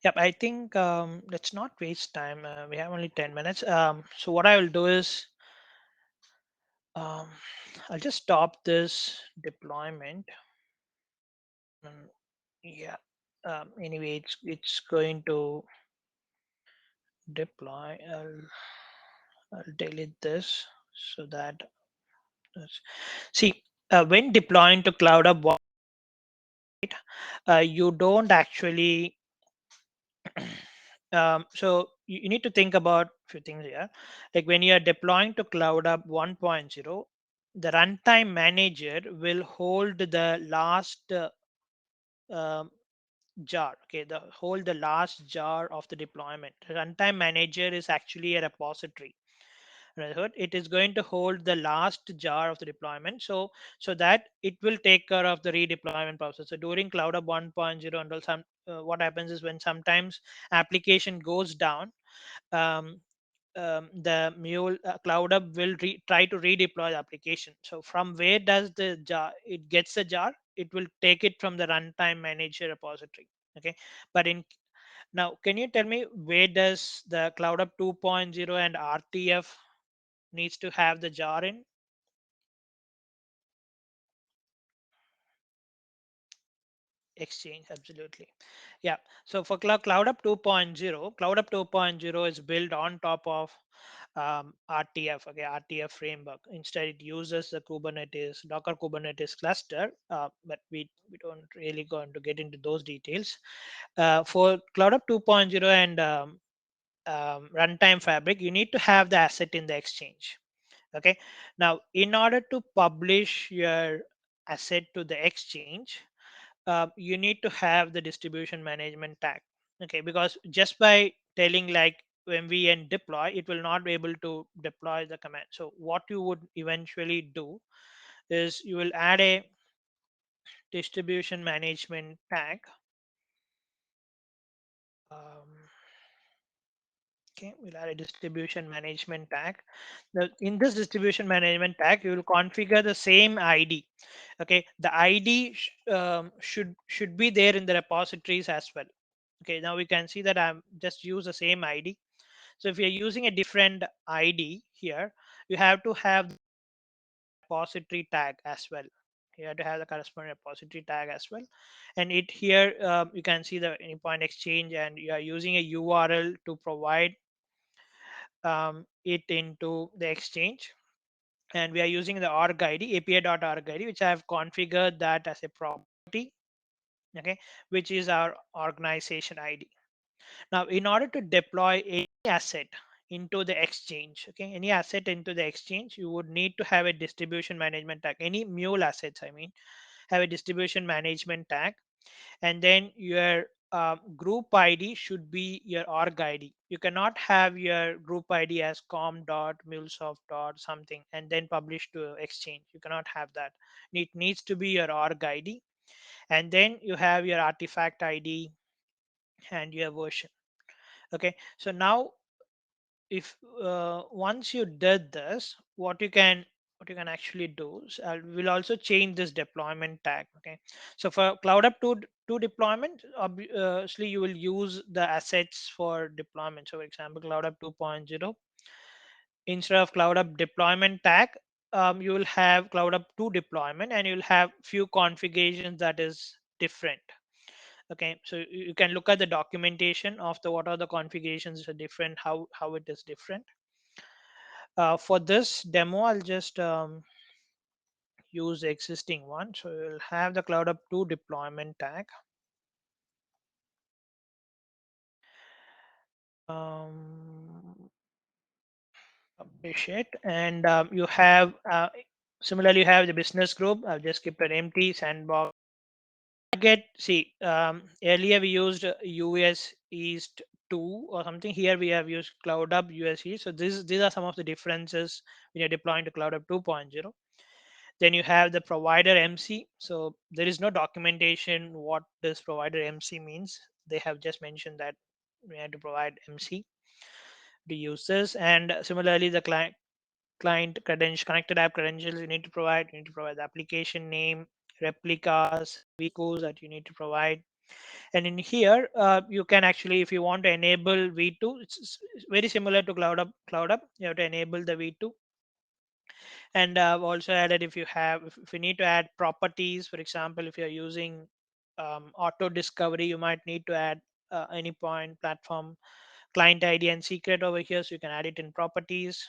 Yep, I think let's not waste time. We have only 10 minutes. So what I will do is um, I'll just stop this deployment. Um, yeah. Anyway, it's going to deploy. I'll delete this so that see when deploying to Cloudhub, you don't actually so you need to think about a few things here. Like when you are deploying to Cloudhub 1.0, the runtime manager will hold the last um, jar. Okay, the last jar of the deployment. The runtime manager is actually a repository. Right? It is going to hold the last jar of the deployment, so that it will take care of the redeployment process. So during Cloudhub 1.0 and all, what happens is when sometimes application goes down, um, the Mule Cloudhub will try to redeploy the application. So from where does the jar it gets the jar? It will take it from the runtime manager repository. Okay, but in now, can you tell me where does the Cloudhub 2.0 and RTF needs to have the jar in? Exchange, absolutely. Yeah. So for Cloudhub 2.0, Cloudhub 2.0 is built on top of RTF, okay, RTF framework. Instead, it uses the Kubernetes, Docker Kubernetes cluster, but we don't really go into get into those details. For Cloudhub 2.0 and runtime fabric, you need to have the asset in the exchange. Okay. Now, in order to publish your asset to the exchange, you need to have the distribution management tag. Okay, because just by telling like mv and deploy, it will not be able to deploy the command. So what you would eventually do is you will add a distribution management tag. um, okay, we'll add a distribution management tag. Now in this distribution management tag, you will configure the same id. Okay, the id should be there in the repositories as well. Okay, now we can see that I'm just use the same id. So if you're using a different id here, you have to have the repository tag as well. You have to have the corresponding repository tag as well. And it here you can see the endpoint exchange, and you are using a url to provide it into the exchange. And we are using the org id, api.org id, which I have configured that as a property. Okay, which is our organization id. Now, in order to deploy any asset into the exchange, okay, any asset into the exchange, you would need to have a distribution management tag. Any Mule assets, I mean, have a distribution management tag, and then your group ID should be your org ID. You cannot have your group ID as com dot mulesoft dot something and then publish to exchange. You cannot have that. It needs to be your org ID, and then you have your artifact ID and your version. Okay, so now if once you did this, what you can actually do is we'll also change this deployment tag. Okay, so for cloud 2 deployment, obviously you will use the assets for deployment. So for example, cloud 2.0, instead of cloud deployment tag, you will have cloud 2 deployment, and you'll have few configurations that is different. Okay, so you can look at the documentation of the what are the configurations are different, how it is different. For this demo, I'll just use the existing one. So you'll have the cloud 2 deployment tag. Publish it, and you have similarly you have the business group. I've just kept it empty. Sandbox. Get see earlier we used US East 2 or something. Here we have used CloudHub USE. So these are some of the differences when you're deploying to CloudHub 2.0. Then you have the provider MC. So there is no documentation what this provider MC means. They have just mentioned that we have to provide MC to use this. And similarly, the client credential, connected app credentials you need to provide the application name, replicas, vehicles that you need to provide. And in here, you can actually, if you want to enable V2, it's very similar to CloudHub. You have to enable the V2. And I've also added, if you need to add properties, for example, if you're using auto discovery, you might need to add any point platform client ID and secret over here, so you can add it in properties.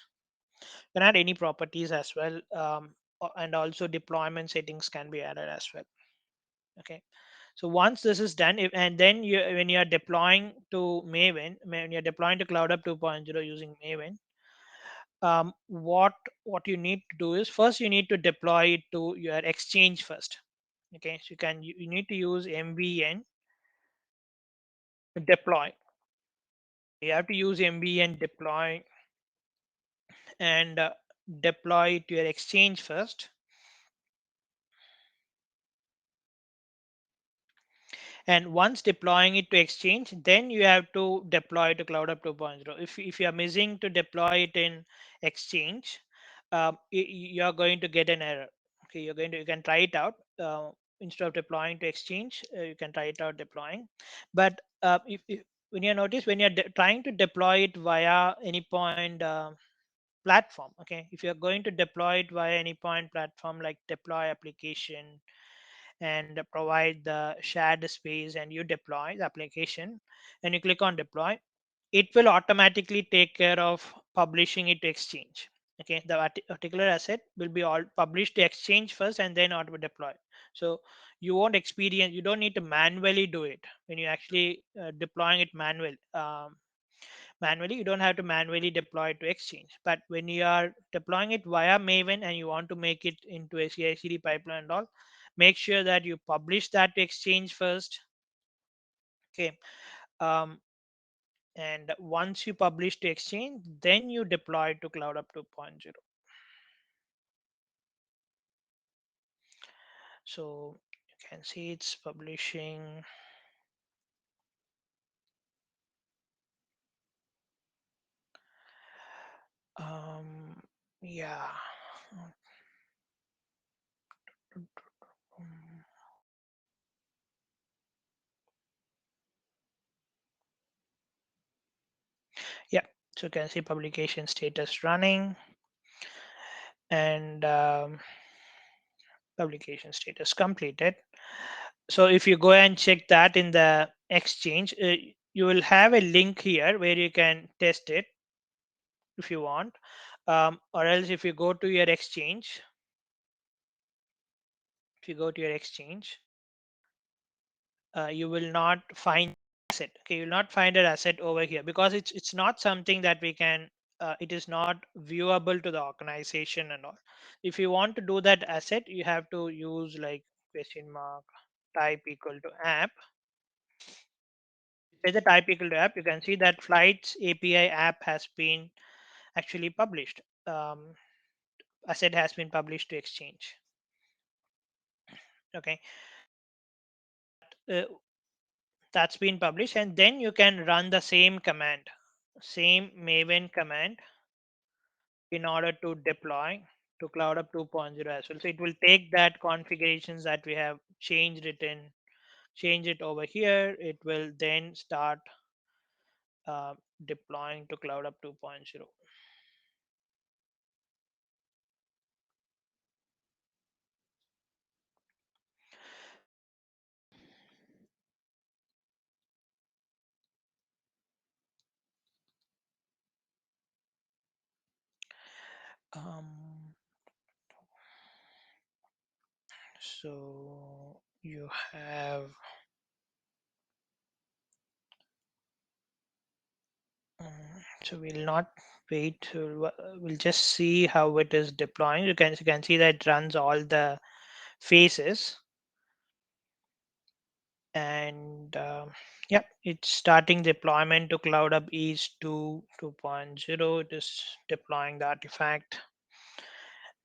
You can add any properties as well, and also deployment settings can be added as well. Okay, so once this is done, and then when you are deploying to Maven, when you're deploying to CloudHub 2.0 using Maven, what you need to do is, first you need to deploy it to your exchange first. Okay, so you need to use MVN deploy. You have to use MVN deploy and deploy it to your exchange first. And once deploying it to exchange, then you have to deploy to CloudHub 2.0. If you are missing to deploy it in exchange, you're going to get an error. Okay, you can try it out. Instead of deploying to exchange, you can try it out deploying. But if when you notice, when you're trying to deploy it via any point platform, okay, if you're going to deploy it via any point platform like deploy application and provide the shared space, and you deploy the application and you click on deploy, it will automatically take care of publishing it to exchange. Okay, the particular asset will be all published to exchange first and then auto deploy. So you don't need to manually do it when you actually deploying it manually. You don't have to manually deploy it to exchange. But when you are deploying it via Maven and you want to make it into a CI/CD pipeline and all, make sure that you publish that to exchange first. Okay, um, and once you publish to exchange, then you deploy to CloudHub 2.0. So you can see it's publishing. um yeah. Yeah, so you can see publication status running, and publication status completed. So if you go and check that in the exchange, you will have a link here where you can test it if you want. Or else if you go to your exchange, if you go to your exchange, you will not find asset. Okay, you will not find an asset over here because it's not something that we can, it is not viewable to the organization and all. If you want to do that asset, you have to use like question mark type equal to app, With the type equal to app, you can see that flights API app has been actually published. Asset has been published to Exchange. Okay, uh, that's been published, and then you can run the same command, same Maven command, in order to deploy to Cloudhub 2.0 as well. So it will take that configurations that we have changed it in, change it over here. It will then start uh, deploying to Cloudhub 2.0. Um, so you have so we'll not wait. We'll just see how it is deploying. You can see that it runs all the phases, and yeah, it's starting deployment to CloudHub East 2 2.0. It is deploying the artifact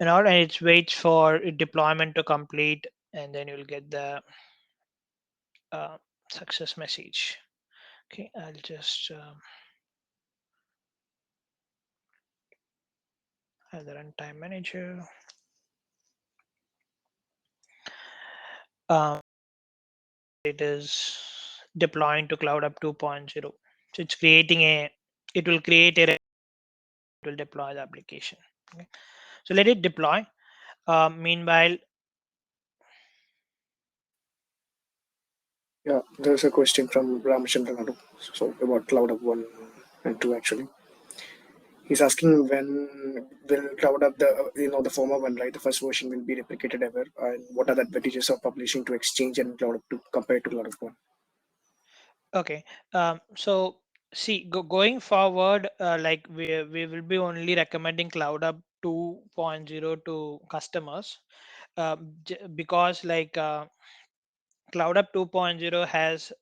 and all, and it waits for deployment to complete, and then you'll get the uh, success message. Okay, I'll just have the runtime manager. Um, it is deploying to CloudHub 2.0. So it's creating a, it will create a, it will deploy the application. Okay. So let it deploy. Meanwhile, Yeah, there's a question from Ramachandran, so about Cloud Hub 1 and 2 actually. He's asking when will Cloud Hub, the former one, right? The first version will be replicated ever, and what are the advantages of publishing to Exchange and Cloud Hub 2 compared to Cloud Hub 1? okay. So see, going forward, like we will be only recommending CloudHub 2.0 to customers, because like CloudHub 2.0 has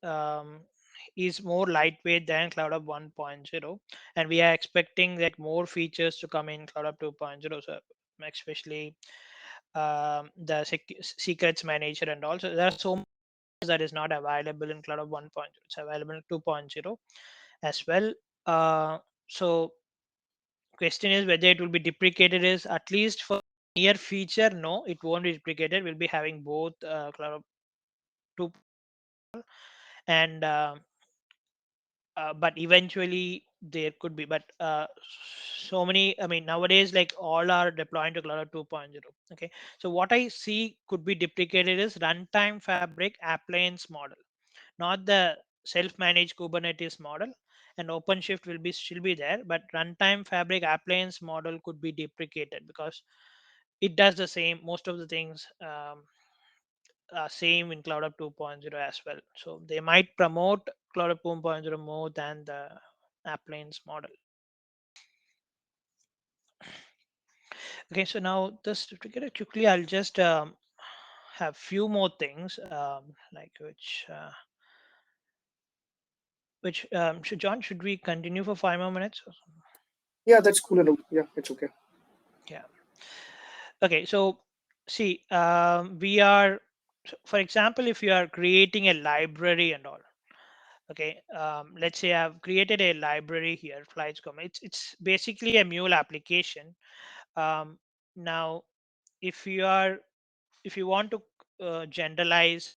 is more lightweight than CloudHub 1.0, and we are expecting like more features to come in CloudHub 2.0. So especially the secrets manager, and also there are so much that is not available in CloudHub 1.0. It's available in 2.0 as well. Uh, so question is whether it will be deprecated. Is at least for near feature, no, it won't be deprecated. We'll be having both CloudHub 2 and but eventually there could be, but so many, I mean, nowadays like all are deploying to Cloudhub 2.0. Okay, so what I see could be deprecated is runtime fabric appliance model, not the self-managed Kubernetes model. And OpenShift will be still be there, but runtime fabric appliance model could be deprecated because it does the same most of the things, same in Cloudhub 2.0 as well. So they might promote Cloudhub 2.0 more than the appliance model. Okay, so now this to get it quickly, I'll just have few more things, like which should John, should we continue for 5 more minutes? Yeah, that's cool. Yeah, it's okay. Yeah. Okay, so see, we are, for example, if you are creating a library and all. Okay, let's say I've created a library here, flights.com. It's basically a Mule application. Um, Now, if you are, if you want to generalize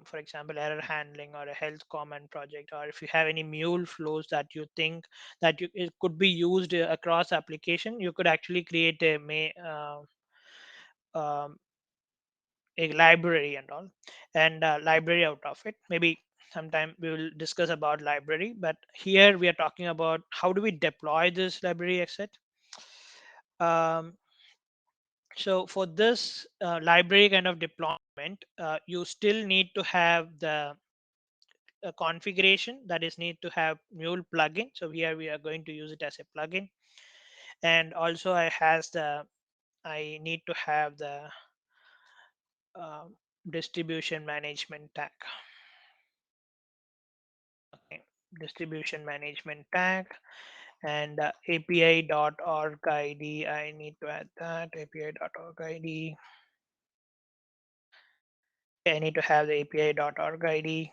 for example, error handling or a health command project, or if you have any Mule flows that you think that it could be used across application, you could actually create um, a library and all, and library out of it. Maybe sometime we will discuss about library, but here we are talking about how do we deploy this library exit. um, so for this library kind of deployment, you still need to have the configuration, that is need to have Mule plugin. So here we are going to use it as a plugin, and also I need to have the uh, distribution management tag. distribution management tag, and api.org id. I need to add that api.org id. I need to have the api.org id.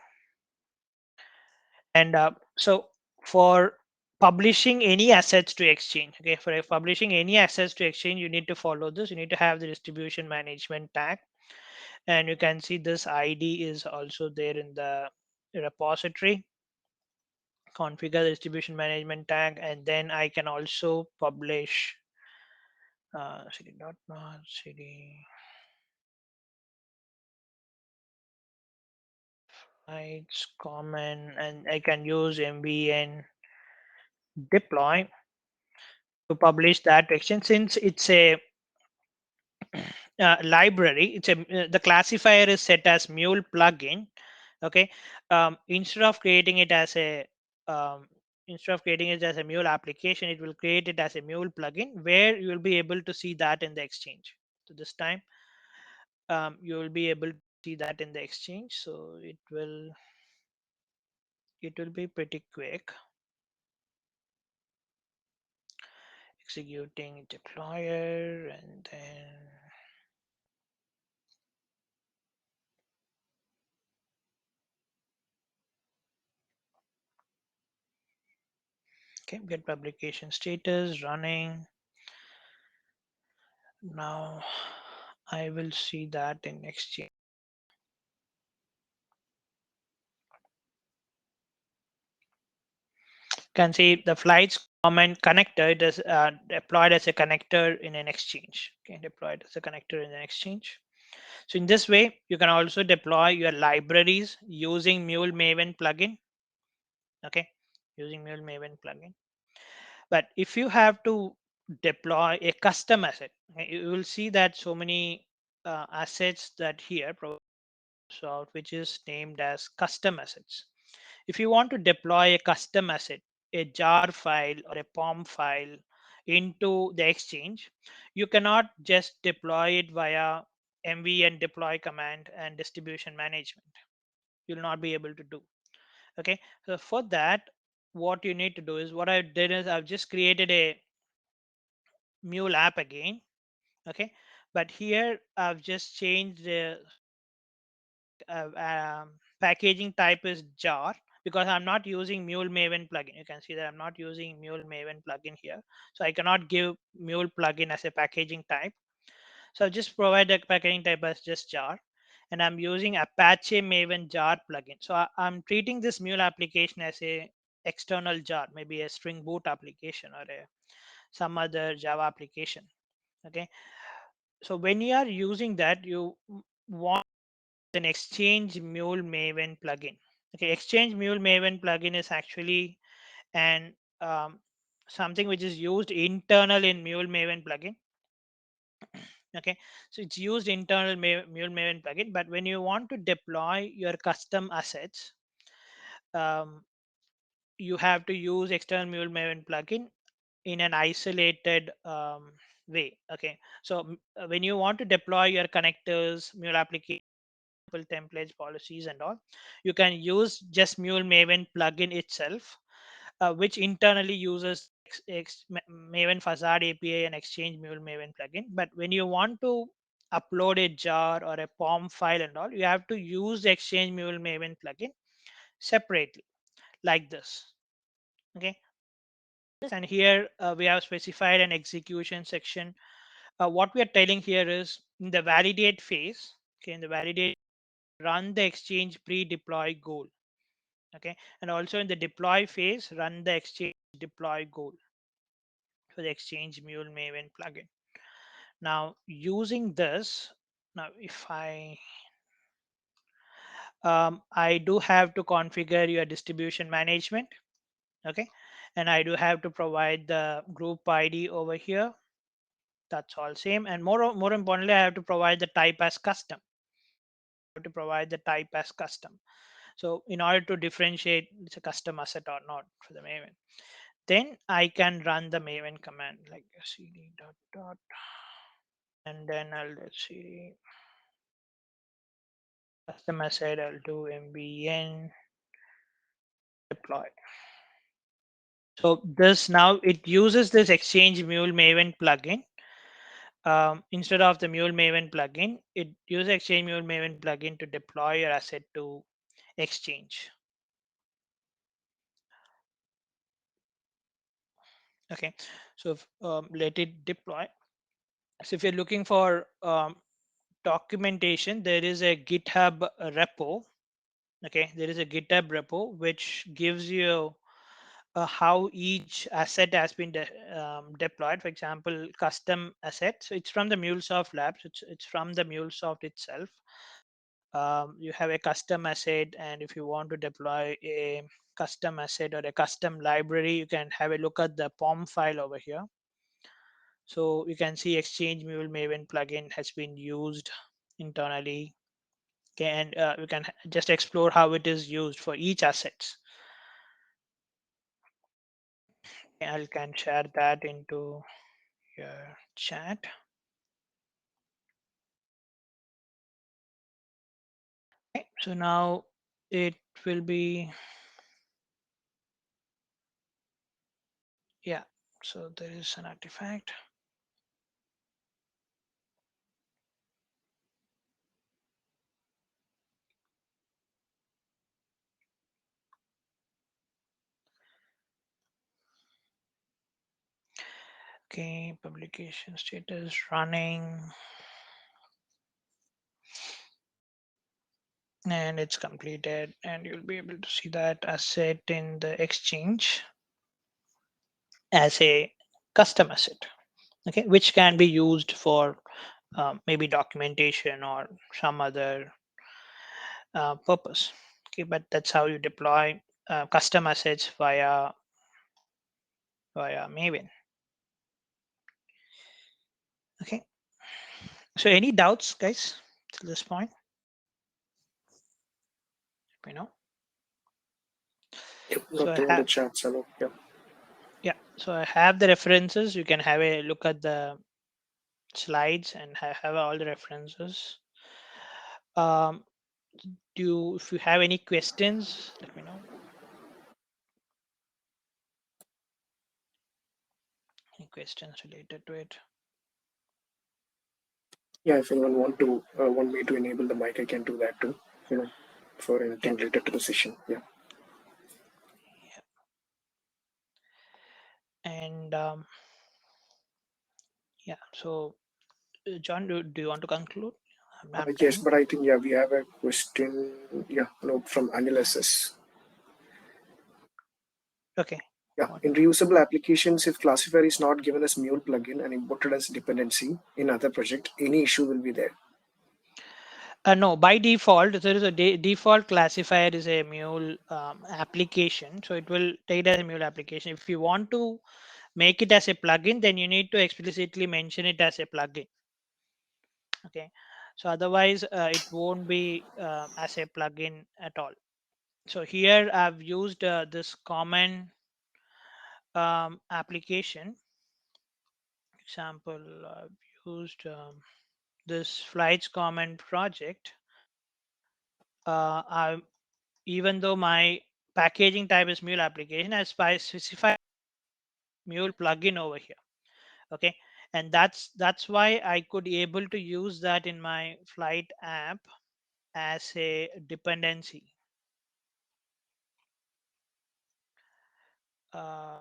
And so for publishing any assets to exchange, okay, for publishing any assets to exchange, you need to follow this. You need to have the distribution management tag, and you can see this id is also there in the repository. Configure the distribution management tag, and then I can also publish cd it's common, and I can use mbn deploy to publish that action. Since it's a library, it's a the classifier is set as Mule plugin. Okay, instead of creating it as a um, Mule application, it will create it as a Mule plugin where you will be able to see that in the exchange. So this time you will be able to see that in the exchange. So it will be pretty quick. Executing deployer, and then okay, get publication status running. Now I will see that in exchange. Can see the flights comment connector. It is deployed as a connector in an exchange. Okay, deployed as a connector in an exchange. So in this way, you can also deploy your libraries using Mule Maven plugin. Okay, using Mule Maven plugin. But if you have to deploy a custom asset, okay, you will see that so many assets that here so which is named as custom assets. If you want to deploy a custom asset, a jar file or a POM file into the exchange, you cannot just deploy it via mvn deploy command and distribution management. You'll not be able to do. Okay, so for that, what you need to do is what I did is I've just created a Mule app again. Okay, but here I've just changed the packaging type is jar because I'm not using Mule Maven plugin. You can see that I'm not using Mule Maven plugin here. So I cannot give Mule plugin as a packaging type. So I'll just provide the packaging type as just jar. And I'm using Apache Maven jar plugin. So I'm treating this Mule application as a external jar, maybe a Spring Boot application or some other Java application. Okay. So when you are using that, you want an Exchange Mule Maven plugin. Okay, Exchange Mule Maven plugin is actually an something which is used internal in Mule Maven plugin. Okay, so it's used internal Mule Maven plugin, but when you want to deploy your custom assets, um, you have to use external Mule Maven plugin in an isolated way. Okay, so when you want to deploy your connectors, Mule application templates, policies, and all, you can use just Mule Maven plugin itself, which internally uses Maven Facade API and Exchange Mule Maven plugin. But when you want to upload a jar or a POM file and all, you have to use the Exchange Mule Maven plugin separately, like this. Okay. And here we have specified an execution section. What we are telling here is in the validate phase, okay, in the validate, run the exchange pre-deploy goal. Okay, and also in the deploy phase, run the exchange deploy goal for the Exchange Mule Maven plugin. Now, using this, now if I do have to configure your distribution management. Okay, and I do have to provide the group ID over here. That's all same, and more importantly, I have to provide the type as custom. I have to provide the type as custom. So in order to differentiate it's a custom asset or not for the Maven, then I can run the Maven command like cd dot dot, and then I'll cd custom asset. I'll do mbn deploy. So this now it uses this Exchange Mule Maven plugin. Instead of the Mule Maven plugin, it uses Exchange Mule Maven plugin to deploy your asset to Exchange. Okay, so let it deploy. So if you're looking for documentation, there is a GitHub repo. Okay, there is a GitHub repo which gives you how each asset has been deployed. For example, custom asset. So it's from the MuleSoft labs. It's from the MuleSoft itself. You have a custom asset, and if you want to deploy a custom asset or a custom library, you can have a look at the POM file over here. So you can see Exchange Mule Maven plugin has been used internally. Okay, and you can just explore how it is used for each assets. I can share that into your chat. Okay, so now it will be, yeah, so there is an artifact. Okay, publication status running, and it's completed, and you'll be able to see that asset in the Exchange as a custom asset, okay, which can be used for maybe documentation or some other purpose. Okay, but that's how you deploy custom assets via Maven. Okay, so any doubts, guys, to this point? Let me know. Yep, So I nothing in the have, chat, Salo. Yeah. yeah, so I have the references. You can have a look at the slides and have all the references. Um, if you have any questions, let me know. Any questions related to it? Yeah, if anyone want me to enable the mic, I can do that too. You know, for Yeah, anything related to the session. Yeah. and yeah. So, John, do you want to conclude? I'm Yes, done. but I think yeah, we have a question. Yeah, no, from Anil SS. Okay. Yeah, What? in reusable applications, if classifier is not given as Mule plugin and imported as dependency in other project, any issue will be there. No, by default, there is a default classifier is a Mule application. So it will take it as a Mule application. If you want to make it as a plugin, then you need to explicitly mention it as a plugin. Okay. So otherwise, it won't be as a plugin at all. So here I've used this common application. Example, I've used this flights common project. I Even though my packaging type is Mule application, I specify Mule plugin over here. Okay, and that's why I could able to use that in my flight app as a dependency. Uh,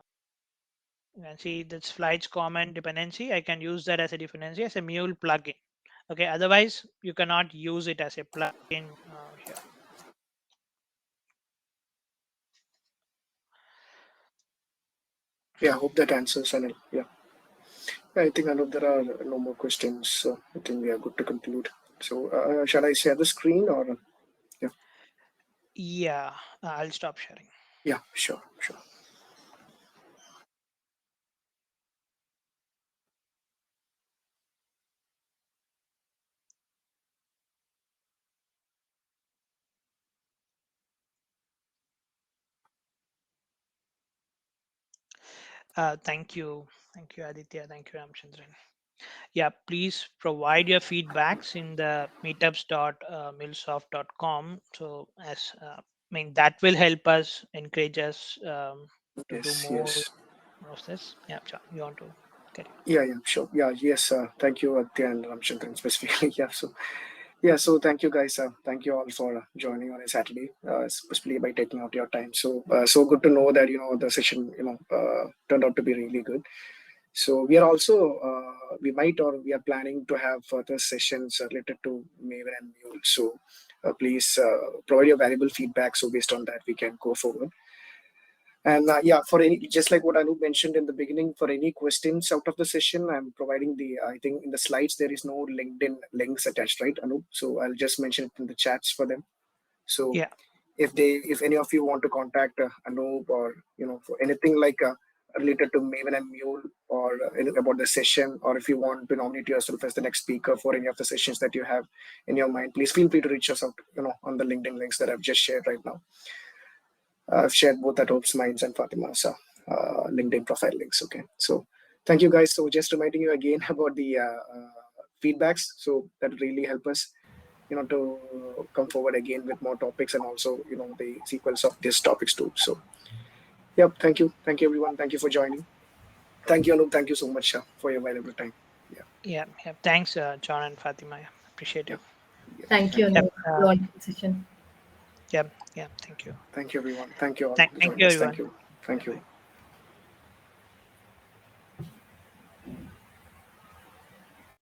you can see this flights comment dependency. I can use that as a dependency as a Mule plugin. Okay, otherwise you cannot use it as a plugin here. Yeah, I hope that answers, Anil. Yeah. I think, Anup, there are no more questions. So I think we are good to conclude. So, shall I share the screen or? Yeah. Yeah, I'll stop sharing. Yeah, sure, sure. Thank you, Aditya. Thank you, Ramchandran. Yeah, please provide your feedbacks in the meetups.mulesoft.com. So as mean, that will help us, encourage us to do Yes, more yes. of this. Yeah, John, you want to carry Yeah, sure. Yeah, yes. Thank you, Aditya and Ramchandran specifically. Yeah, so thank you guys. Thank you all for joining on a Saturday, especially by taking out your time. So good to know that the session turned out to be really good. So we are also we might or we are planning to have further sessions related to Maven and Mule. So please provide your valuable feedback. So based on that, we can go forward. And yeah, for any, just like what Anup mentioned in the beginning, for any questions out of the session, I'm providing I think in the slides, there is no LinkedIn links attached, right, Anup? So I'll just mention it in the chats for them. So Yeah, if any of you want to contact Anup or, for anything like related to Maven and Mule or anything about the session, or if you want to nominate yourself as the next speaker for any of the sessions that you have in your mind, please feel free to reach us out, on the LinkedIn links that I've just shared right now. I've shared both Adob's, Minds, and Fatima's LinkedIn profile links. Okay, so thank you guys. So just reminding you again about the feedbacks. So that really help us, to come forward again with more topics and also, the sequence of these topics too. So yeah, thank you everyone. Thank you for joining. Thank you, Anup. Thank you so much for your valuable time. Yeah, yeah. Thanks, John and Fatima. Yeah, appreciate yeah, you. yeah. Thank you, Thank you. Yep. Anu. Wonderful session. Yeah. Thank you. Thank you everyone. Thank you all Thank joining you, us. Thank everyone. you. Bye Thank you. bye.